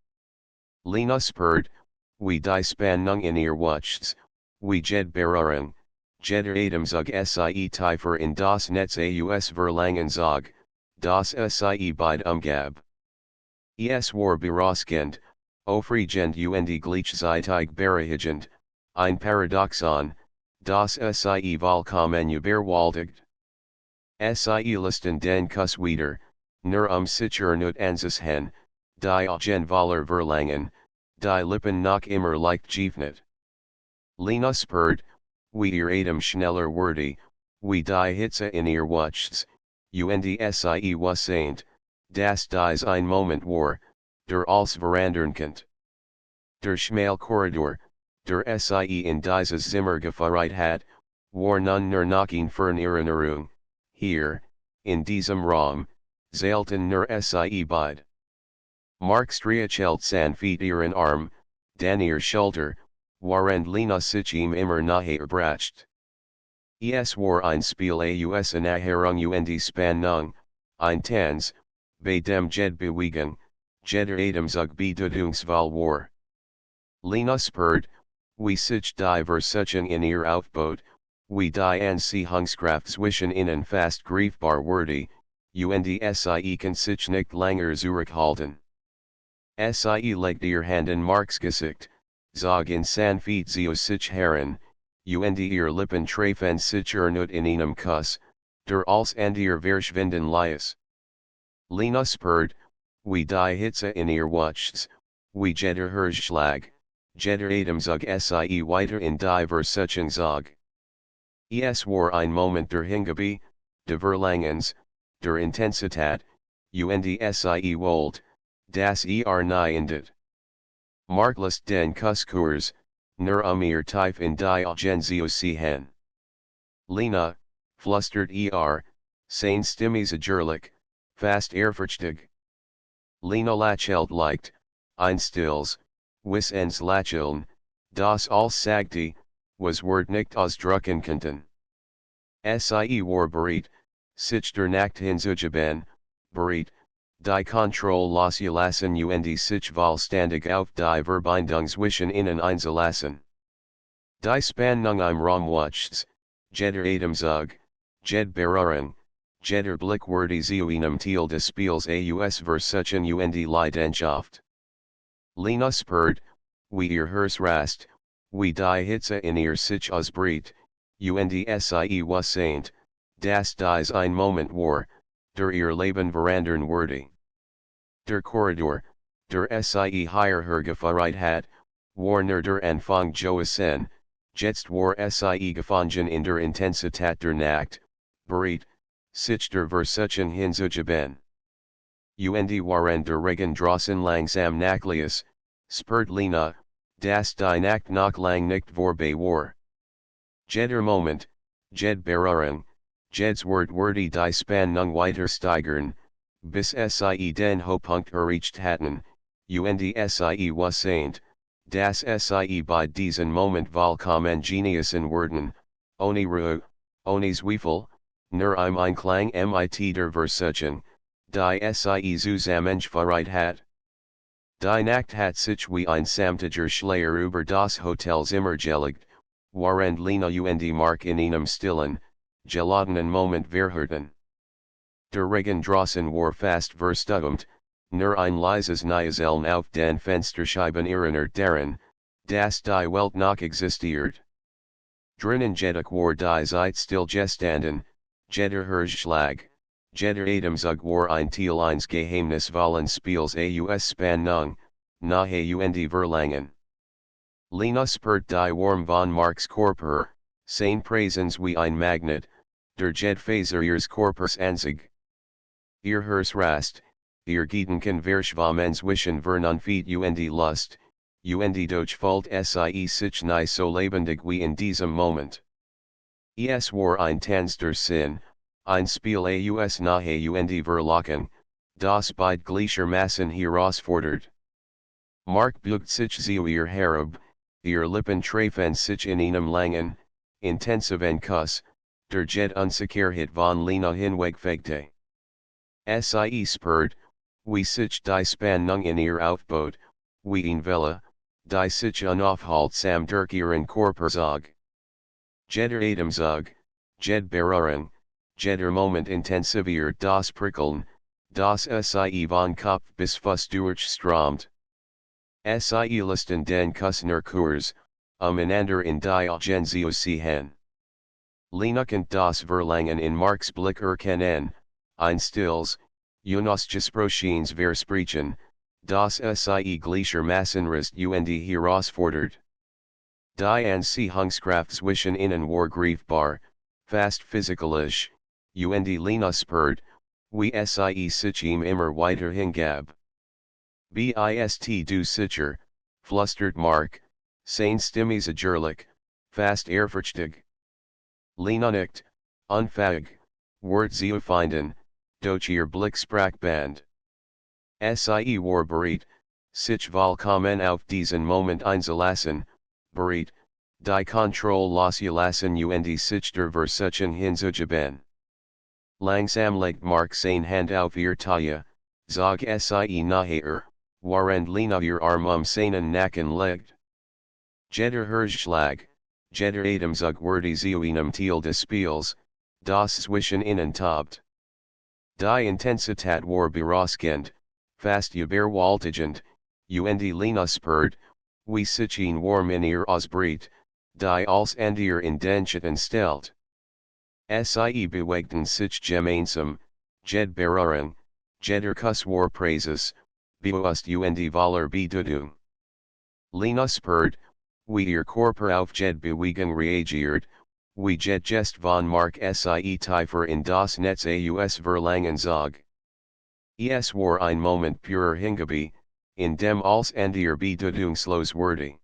Lena spürt, wie die Spannung in ihr wuchs, wie jede Berührung, jeder Atemzug sie tiefer in das Netz aus Verlangen zog, das sie beide umgab. Es war berauschend, aufregend und gleichzeitig beruhigend, ein Paradoxon, das sie vollkommen überwältigt. Sie listen den Kuss wieder, nur sich nicht anzusehen, die Augen voller Verlangen, die Lippen noch immer leicht geöffnet. Lena spürt, wie ihr Atem schneller wurde, wie die Hitze in ihr wuchs, und sie wusste, dass dies ein Moment war, der als verandernd. Der schmale Korridor, der sie in dieses Zimmer geführt hat, war nun nur noch eine Erinnerung, hier, in diesem Raum, zahlten nur sie beide. Mark streichelt sanft ihren Arm, dann ihr Schulter, während Lena sich ihm immer nahe bracht. Es war ein Spiel aus Erneuerung und Spannung, ein Tanz, bei dem jede Bewegung, jeder Atemzug bedeutungsvoll war. Lena spürt, wie sich die Versuchung in ihr aufbaut, wie die Anziehungskraft zwischen ihnen fast greifbar wurde, und sie kann sich nicht länger zurückhalten. Sie legt ihr Hand in Marks Gesicht, zog in sanft zu sich heran, und ihr Lippen treffen sich nicht in einem Kuss, der als an ihr verschwinden ließ. Lena spürt, wie die Hitze in ihr wuchs, wie jeder Herzschlag, jeder Atemzug sie weiter in die Versuchung zog. Es war ein Moment der Hingabe, des Verlangens, der Intensität, und sie wollt, dass nahe endet. Mark lässt den Kusskurs, nur ihr tief in die Augen zu sehen. Lena, flüstert seine Stimme zögerlich, fast ehrfurchtig. Lena lächelt leicht, ein stilles, wissens Lächeln, das als sagte, was Wort nicht ausdrücken konnten. Sie war bereit, sich der Nacht hinzugeben, bereit, die Kontrolle loszulassen und sich vollständig auf die Verbindung zwischen ihnen einzulassen. Die Spannung im Raum wuchs, jeder Atemzug, jede Berührung, jeder Blick wurde zu einem Teil des Spiels aus Versuchung und Leidenschaft. Lena spürt, wie ihr Hers rast, wie die Hitze in ihr sich ausbricht, und was saint, das dies ein Moment war, der ihr Leben verandern würde. Der Korridor, der sie higher hergeführt hat, war nur der Anfang Joasen, jetzt war sie gefangen in der Intensität der Nacht, bereit, sich der Versuchung hinzugeben. Und waren der Regen draußen langsam nachlässig, spürt Lena, dass die Nacht noch lang nicht vorbei war. Jeder Moment, jed Berührung, jeds Wort wurde die Spannung weiter steigern, bis sie den Höhepunkt erreicht hatten, und sie was saint, dass sie bei diesen Moment vollkommen geniusen werden, ohne Ruhe, ohne Zweifel, nur ein Klang mit der Versuchung, die sie zusammengeführt hat. Die Nacht hat sich wie ein samtiger Schleier über das Hotelzimmer gelegt, während Lena und Mark in einem stillen, geladenen Moment verharrten. Der Regen draußen war fast verstumt, nur ein leises Nieseln auf den Fensterscheiben erinnert daran, dass die Welt noch existiert. Drinnen jedoch war die Zeit stillgestanden, jeder Herzschlag, jeder Atemzug war ein Teil eines geheimnisvollen Spiels aus Spannung, nahe und Verlangen. Lena spürt die Warm von Marks Körper, sein Präsens wie ein Magnet, der Jed Faser ihres Körpers anzog. Ihr Herz rast, ihr Gedanken verschwammen zwischen Vernunft und Lust, und doch fühlt sie sich nie so lebendig wie in diesem Moment. Es war ein Tanz der Sinn, ein Spiel aus nahe und Verlocken, das beid gleichermaßen herausfordert. Mark beugt sich zu ihr herab, ihr Lippen treffen sich in einem langen, intensiven Kuss, der Jed Unsicherheit von Lena hinwegfegte. Sie spürt, wie sich die Spannung in ihr aufbaut, wie ein Wille, die sich unaufhaltsam durch ihren Körper zog. Jeder Atemzug, jede Berührung, jeder Moment intensiviert das Prickeln, das sie von Kopf bis Fuß durchströmt. Sie listen den Kuss nur kurz, einander in die Augen zu sehen. Lena kennt das Verlangen in Marks Blick erkennen, ein stilles, unausgesprochenes Versprechen, das sie gleichermaßen rast und herausfordert. Die Anziehungskraft zwischen ihnen war greifbar, fast physikalisch, und Lena spürt, wie sie sich ihm immer weiter hingab. Bist du sicher, flüstert Mark, sein Stimme zögerlich, fast ehrfurchtig. Lena nickt, unfähig, Wort zu finden, doch ihr Blick sprach band. Sie war bereit, sich vollkommen auf diesen Moment einzulassen, bereit, die Kontrolle loszulassen und sich der Versuchung hinzugeben. Langsam legt Mark sein Hand auf ihr Taille, zog sie nachher, während Lena ihr Arm seinen Nacken legt. Jeder Herzschlag, jeder Atemzug wurde zu einem Teil des Spiels, das zwischen ihnen tobt. Die Intensität war berauschend, fast überwältigend, und Lena spürt, wie sich ein Warm in ihr ausbricht, die als an ihr in den Schatten stellt. Sie bewegten sich gemeinsam, jede Berührung, jeder Kuss war Präses, bewusst und voller Bedeutung. Lena spürt, wie ihr Körper auf jede Bewegung reagiert, wie jede Gest von Mark sie tiefer in das Netz aus Verlangen zog. Es war ein Moment purer Hingabe, in dem als an ihr bedeutungslos wurde.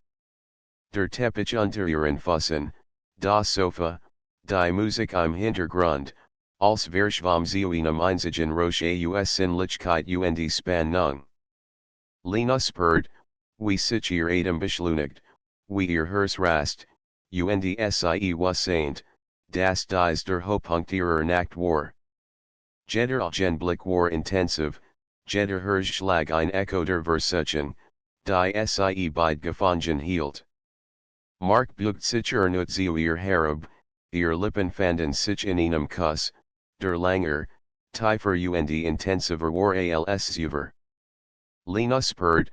Der Teppich unter ihren Füßen, das Sofa, die Musik im Hintergrund, als verschwamm zu einem einzigen Rausch aus Sinnlichkeit und Spannung. Lena spürt, wie sich ihr Atem beschleunigt, wie ihr Herz rast, und sie was saint, dass dies der Höhepunkt ihrer Nacht war. Jeder Augenblick war intensiv, jeder Herzschlag ein Echo der Versuchung, die sie beid gefangen hielt. Mark beugt sich erneut zu ihr herab, ihr Lippen fanden sich in einem Kuss, der langer, tiefer und intensiver war als zuvor. Lena spürt,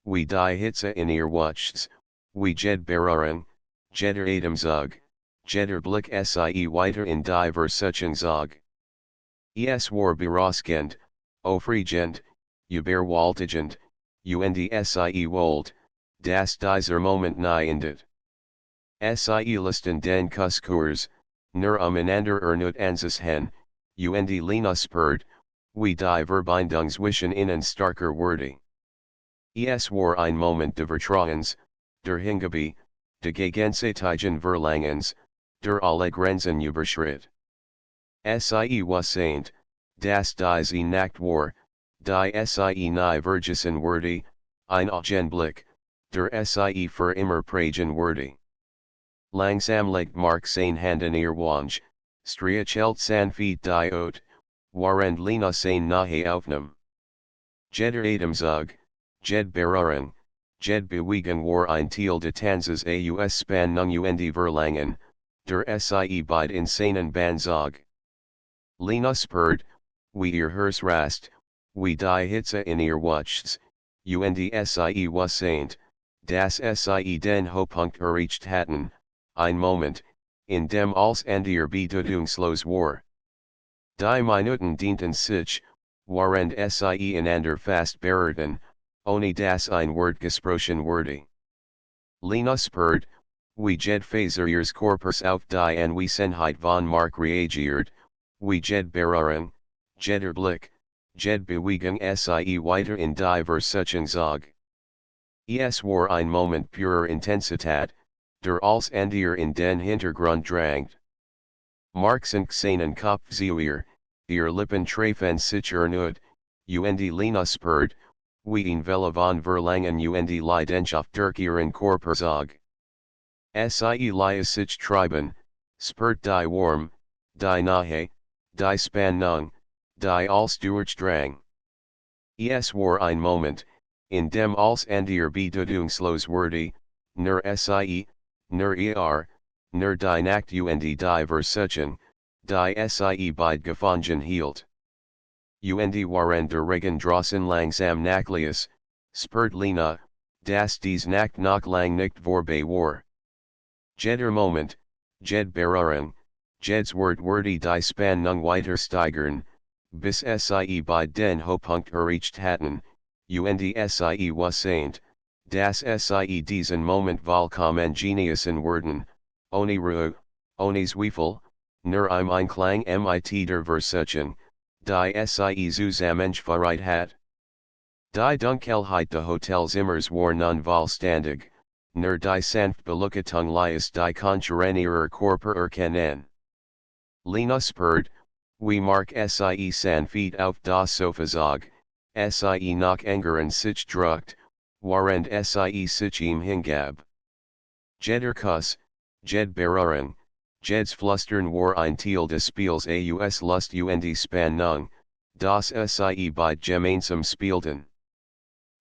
wie die Hitze in ihr Wuchts, wie jed Berührung, jeder Atemzug, jeder Blick sie weiter in die Versuchung zog. Es war berauschend, aufregend, überwältigend, und sie wollt, dass dieser Moment nie endet. Sie listen den Kusskurs, nur einander ernut anzusehen, und Lena spürt, wie die Verbindung zwischen ihnen starker wurde. Es war ein Moment de Vertrauens, der Hingabe, de gegenseitigen Verlangens, der alle Grenzen überschritt. Sie wussten, dass diese Nacht war, die sie nie vergessen würde, ein Augenblick, der sie für immer prägen würde. Langsam legt Mark seine Hand in ihr Wange, streichelt sanft die Haut, während Lena seine Nahe aufnahm. Jeder Atemzug, jede Berührung, jede Bewegung war ein Teil de Tanzes aus Spannung und Verlangen, der sie beide in seinen Bann zog. Lena spürt, wie ihr Herz rast, wie die Hitze in ihr Wuchts, und sie wussten, dass sie den Höhepunkt erreicht hatten, ein Moment, in dem alles andere bedeutungslos war. Die Minuten dienten sich, während sie einander fast berührten, ohne dass ein Wort gesprochen wurde. Lena spürt, wie jede Faser ihres Körpers auf die Anwesenheit von Mark reagiert, wie jede Berührung, jeder Blick, jede Bewegung sie weiter in die Versuchung zog. Es war ein Moment purer Intensität, der als andere in den Hintergrund drangt. Mark sank seinen Kopf zu ihr Lippen trafen sich erneut, und Lena spürt, wie ein Welle von Verlangen und Leidenschaft durch ihren Körper zog. Sie ließ sich treiben, spürt die Warm, die Nahe, die Spannung, die als Durchdrang. Es war ein Moment, in dem als andere bedeutungslos wurde, nur sie, nur ihr, nur die Nacht und die Versuchung, die sie beide gefangen hielt. Und waren der Regen draußen langsam nachlässt, spürt Lena, dass dies Nacht noch lang nicht vorbei war. Jeder Moment, jede Berührung, jedes Wort wurde die Spannung weiter steigern, bis sie beide den Höhepunkt erreicht hatten, und sie wussten, dass sie diesen Moment vollkommen genießen würden, ohne Ruhe, ohne Zweifel, nur im Einklang mit der Versuchung, die sie zusammengeführt hat. Die Dunkelheit des Hotelzimmers war nun vollständig, nur die sanft Beleuchtung ließ die Konturen ihrer Körper erkennen. Lena spürt, wie Mark sie sanft auf das Sofa zog, sie noch enger in sich drückt, während sie sich ihm hingab. Jeder Kuss, jede Berührung, jedes Flüstern war ein Teil des Spiels aus Lust und Spannung, das sie beide gemeinsam spielten.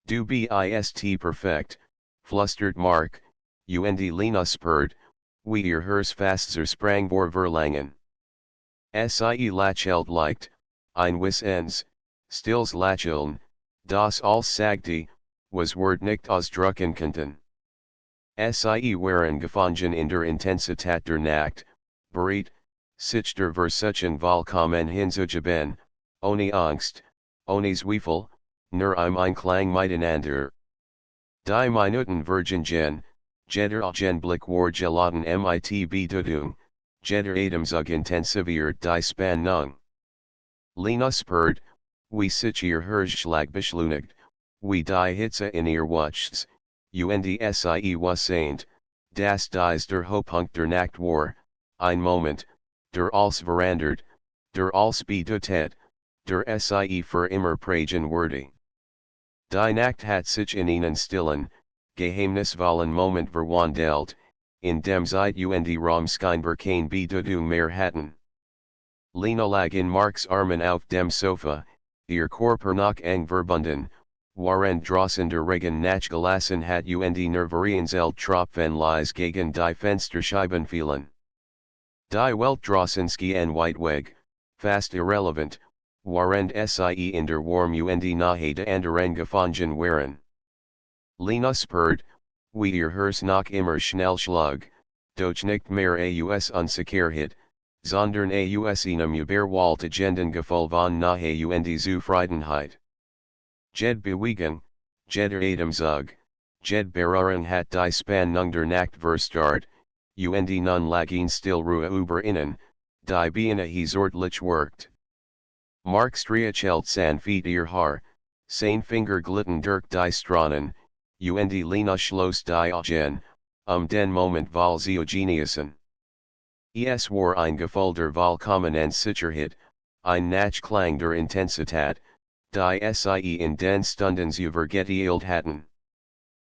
Du bist perfekt, flüstert Mark, und Lena spürt, wie ihr Herz fast zersprang vor Verlangen. Sie lächelt leicht, ein Wissens, stilles Lächeln, das als sagte, was Wort nicht ausdrücken konnten. Sie waren gefangen in der Intensität der Nacht, bereit, sich der Versuchung vollkommen hinzugeben, ohne Angst, ohne Zweifel, nur im Einklang miteinander. Die Minuten vergingen, jeder Augenblick war geladen mit Bedeutung, jeder Atemzug intensiviert die Spannung. Lena spürt, wie sich ihr Herzschlag beschleunigt, wie die Hitze in ihr Wuchts, und sie wussten, dass dies der Höhepunkt der Nacht war, ein Moment, der alles verändert, der alles bedeutet, der sie für immer prägen würde. Die Nacht hat sich in einen stillen, geheimnisvollen Moment verwandelt, in dem Zeit und Raum scheinbar keine Bedeutung mehr hatten. Lena lag in Marks Armen auf dem Sofa, ihr Körper noch eng verbunden, während draußen der Regen nachgelassen hat und nervierend Tropfen leise gegen die Fensterscheiben fielen. Die Welt draußen schien weit weg, fast irrelevant, während sie in der Warm und Nahe der anderen gefangen waren. Lena spurt, wie ihr Hers noch immer schnell schlug, doch nicht mehr aus Unsicherheit, sondern aus einem überwältigenden Gefühl von Nähe und Zufriedenheit. Jed Bewegung, jeder Atemzug, jed Berührung hat die Spannung der Nacht verstärkt, und nun lagen still Ruhe über ihnen, die Beine sortlich worked. Mark striechelt sanft ihr Haar, sein Finger glitten durch die Stranen, und Lena schloss die Augen, den Moment weil sie genießen. Es war ein Gefühl der Willkommen und Sicherheit, ein Nachklang der Intensität, die sie in den Stunden übergeteilt hatten.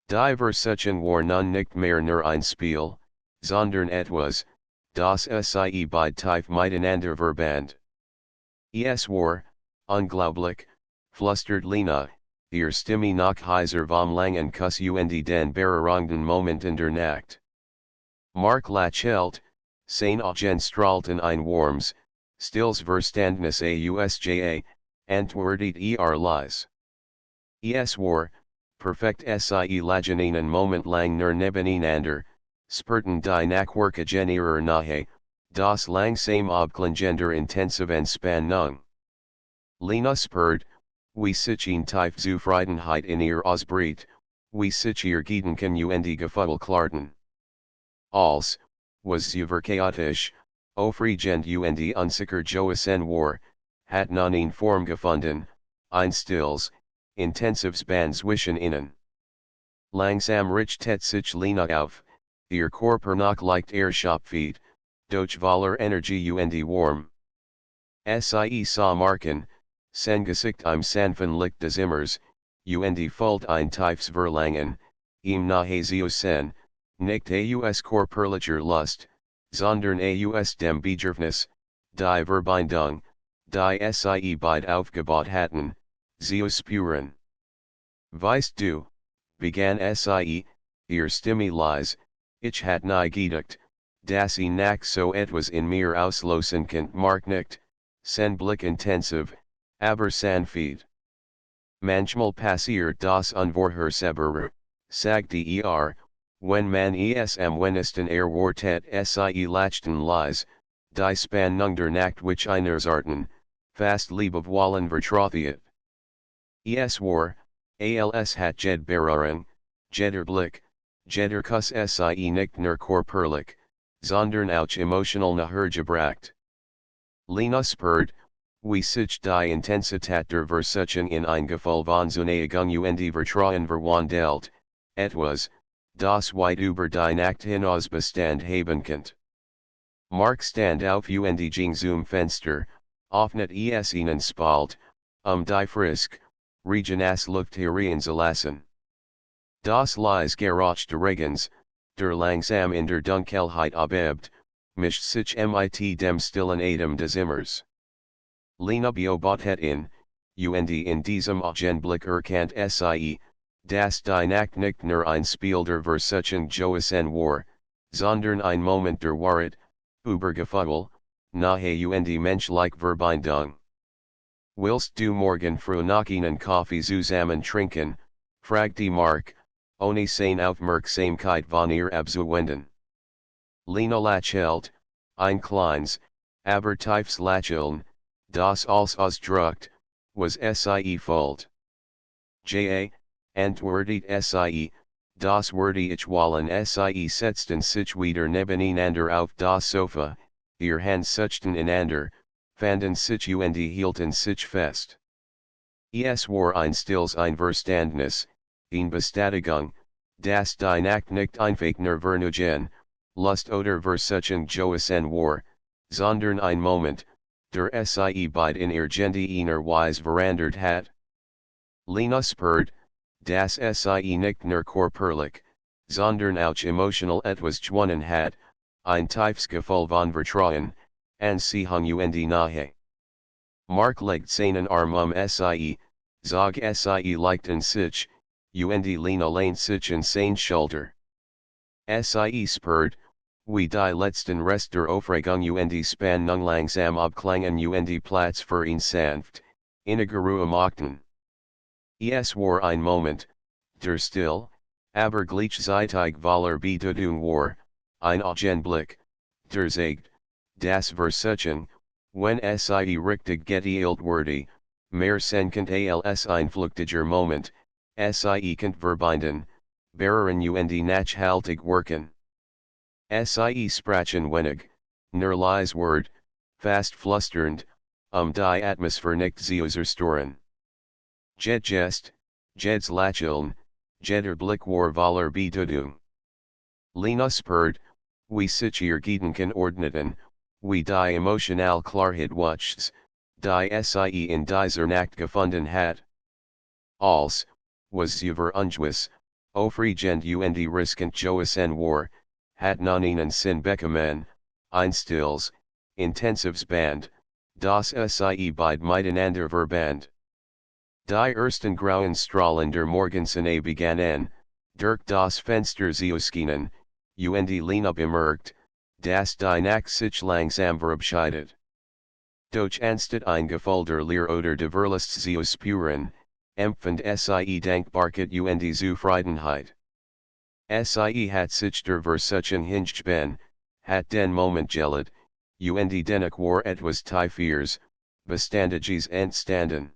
Die Versuchung war nun nicht mehr nur ein Spiel, sondern etwas, das sie beide tief miteinander verband. Es war, unglaublich, flüstert Lena, ihr Stimme noch heiser vom langen Kuss und den berührenden Momenten der Nacht. Mark lächelt, seine Augen strahlten ein warmes, stilles Verständnis ausja, antwortet leise. Es war, perfekt sie lagen einen Moment lang nur nebeneinander, spürten die Nachwirkungen ihrer Nähe, das langsam Abklingen der intensiven Spannung. Lena spürt, wie sich in tief Zufriedenheit in ihr ausbricht, wie sich ihr Gedanken und Gefühl klarten. Als, was sie chaotisch, aufregend und unsicher gewesen war, hat nun eine Form gefunden, ein stilles, intensives Band zwischen ihnen. Langsam richtet sich Lena auf, ihr Körper noch leicht erschöpft, doch voller Energie und warm. Sie sah Marken, sein Gesicht im sanften Licht des Immers, und fühlt ein tiefes Verlangen, ihm nahe zu sein, nicht aus körperlicher Lust, sondern aus dem Bedürfnis, die Verbindung, die sie beide aufgebaut hatten, zu spüren. Weißt du, begann sie, ihr Stimme leise, ich hat nie gedacht, dass ich nach so etwas in mir auslösen könnt. Mark nickt, sein Blick intensiv, aber sanft. Manchmal passiert das Unvorhersehbare, sagte wenn man es am wenigsten erwartet. Sie lachten leise, die Spannung der Nacht which einers Arten, fast Liebewollen vertrothiet. Es war, als hat jed Berührung, jeder Blick, jeder Kuss sie nicht nur körperlich, sondern auch emotional nahergebracht. Lena spürt, wie sich die Intensität der Versuchung in ein Gefühl von Zuneigung und Vertrauen verwandelt, etwas, das weit über die Nacht hinaus Bestand haben könnt. Mark stand auf und ging zum Fenster, öffnet es einen Spalt, die frisk, regenas Luft hereinzulassen. Das leise Geräusch der Regens, der langsam in der Dunkelheit abebbt, mischt sich mit dem stillen Atem des Immers. Lena beobachtet und in diesem Augenblick erkannt sie, dass die Nacht nicht nur ein Spiel der Versuchung gewesen war, sondern ein Moment der Wahrheit, Übergefühl, Nahe und menschliche Verbindung. Willst du morgen früh noch einen Kaffee zusammen trinken, fragte Mark, ohne seine Aufmerksamkeit von ihr abzuwenden. Lena lächelt, ein kleines, aber tiefes Lächeln, das als Ausdruck, was sie fühlt. Antwortet sie, das würde ich wollen. Sie setzten sich wieder nebeneinander auf das Sofa, ihr Hand suchten einander, fanden sich und hielten sich fest. Es war ein stilles Einverständnis, eine Bestätigung, dass die Nacht nicht einfach nur Vergnügen, Lust oder Versuchung gewesen war, sondern ein Moment, der sie beide in irgendeiner Weise verändert hat. Lena spürt, dass sie nicht nur körperlich, sondern auch emotional etwas gewonnen hat, ein tiefes Gefühl von Vertrauen, Anziehung und Nähe. Mark legt seinen Arm sie, zog sie leicht in sich, und Lena lehnt sich in seine Schulter. Sie spürt, wie die letzten Rest der Aufregung und Spannung langsam abklangen und Platz für ihn sanft, innige Ruhe machten. Es war ein Moment, der still, aber gleichzeitig Valer Bedeutung war, ein Augenblick, der zeigt, das Versuchen, wenn sie richtig geteilt wurde, mehr senkend als ein flüchtiger Moment, sie könnt verbinden, bearen und nachhaltig wirken. Sie sprachen wenig, nur leise Wort, fast flusternd, die Atmosphäre nicht zu zerstören. Jed Gest, Jed's Lächeln, Jeder Blick war Valer Bedeutung. Lena spurt, wie sich ihr Gedanken ordneten, wie die emotional Klarheit wuchs, die sie in dieser Nacht gefunden hat. Als, was sie ungewiss, aufregend und riskant gewesen war, hat non ihnen Sinn bekommen, ein stilles, intensives Band, das sie beid miteinander verband. Die ersten grauen Strahlen der Morgensonne begannen, durch das Fenster zu schienen, und Lena bemerkt, dass die Nacht sich langsam verabschiedet. Doch anstatt ein Gefühl der Leer oder der Verlust zu spüren, empfand sie Dankbarkeit und Zufriedenheit. Sie hat sich der Versuchung hingeben, hat den Moment gelid, und dennoch war etwas Tiefes, Beständiges entstanden.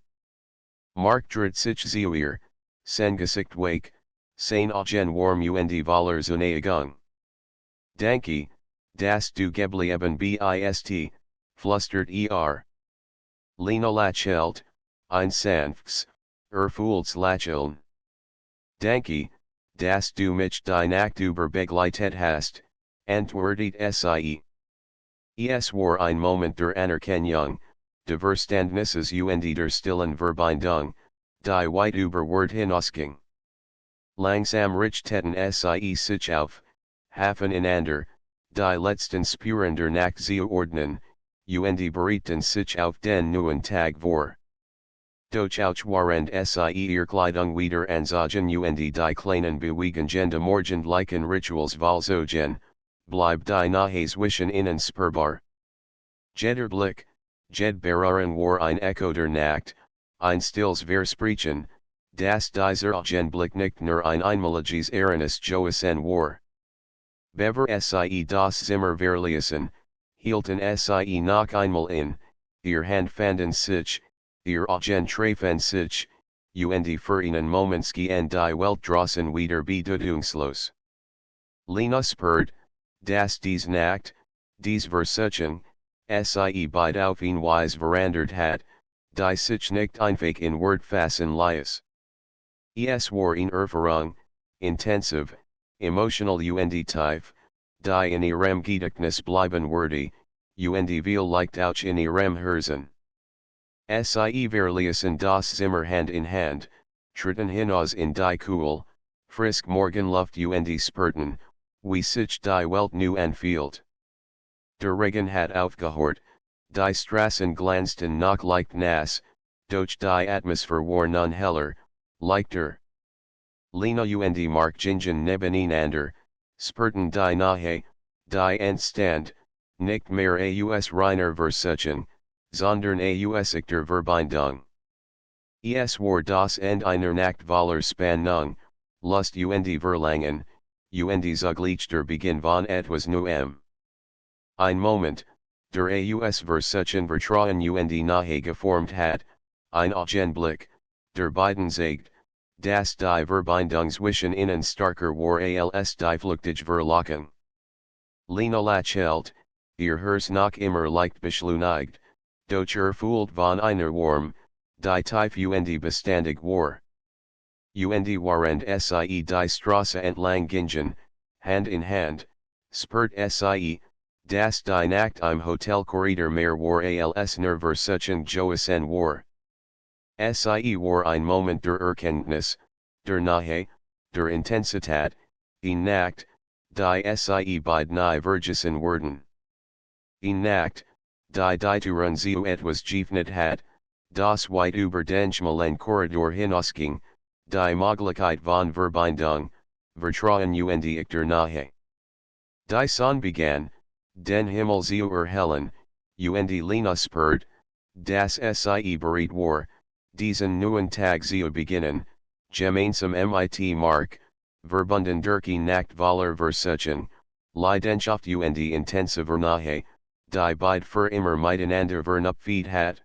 Marktdreht sich zu ihr, sein Gesicht weich, sein Augen warm und Valer Zuneigung. Danke, dass du geblieben bist, flüstert Lena lächelt, ein sanftes, erfülltes Lächeln. Danke, dass du mich die Nacht über begleitet hast, antwortet sie. Es war ein Moment der Anerkennung, der Verständnisses und der stillen Verbindung, die weit über Wort hinausging. Langsam richteten sie sich auf, halfen einander, die letzten Spuren der Nacht zu ordnen, und bereiten sich auf den neuen Tag vor. Doch auch warend sie ihr Kleidung wieder anzogen und die kleinen bewegenden morgendlichen Rituals vollzogen, blieb die Nahe zwischen ihnen spürbar. Jeder Blick, jed Beruhren war ein Echo der Nacht, ein stilles Versprechen, dass dieser Augenblick nicht nur ein einmaliges Ereignis gewesen war. Bever sie das Zimmer verließen, hielten sie noch einmal in, ihr Hand fanden sich, ihr Augen trafen sich, und für einen Moment gehen die Welt draußen wieder bedeutungslos. Lena spürt, dass dies Nacht, dies Versuchung, sie beid auf ihn Weise verandert hat, die sich nicht einfach in Wort fassen ließ. Es war eine Erfahrung, intensiv, emotional und tief, die in ihrem Gedächtnis bleiben würde, und vielleicht auch in ihrem Herzen. Sie verließen das Zimmer Hand in Hand, tritten hinaus in die Kühl, frisk Morgenluft und spürten, wie sich die Welt nu anfühlt. Der Regen hat aufgehört, die Straßen glänzten noch leicht nass, doch die Atmosphäre war nun heller, leichter. Lena und Mark gingen nebeneinander, spürten die Nahe, die Entstand, nicht mehr aus reiner Versuchung, sondern aus echter Verbindung. Es war das Ende einer Nacht voller Spannung, Lust und Verlangen, und zugleich der Beginn von etwas Neuem. Ein Moment, der aus Versuchung Vertrauen und Nahe geformt hat, ein Augenblick, der beiden zeigt, dass die Verbindung zwischen ihnen starker war als die flüchtige Verlockung. Lena lächelt, ihr Herz noch immer leicht beschleunigt, doch erfüllt von einer Warm, die tief und beständig war. Und warend sie die Straße entlang gingen, Hand in Hand, spürt sie, dass die Nacht im Hotelkorridor mehr war als nur Versuchung gewesen war. Sie war ein Moment der Erkenntnis, der Nahe, der Intensität, in Nacht, die sie beid nahe vergessen wurden. In Nacht, die Turun zu etwas geöffnet hat, das weit über den schmalen Korridor hinausging, die Möglichkeit von Verbindung, Vertrauen und echter Nahe. Die Sonne begann, den Himmel zu erhellen, und Lena spürt, dass sie bereit war, diesen neuen Tag zu beginnen, Gemeinsam mit Mark, verbunden durch Nachtwaller Versuchen, Leidenschaft und die intensive Nahe, die beide für immer miteinander vernupfied hat.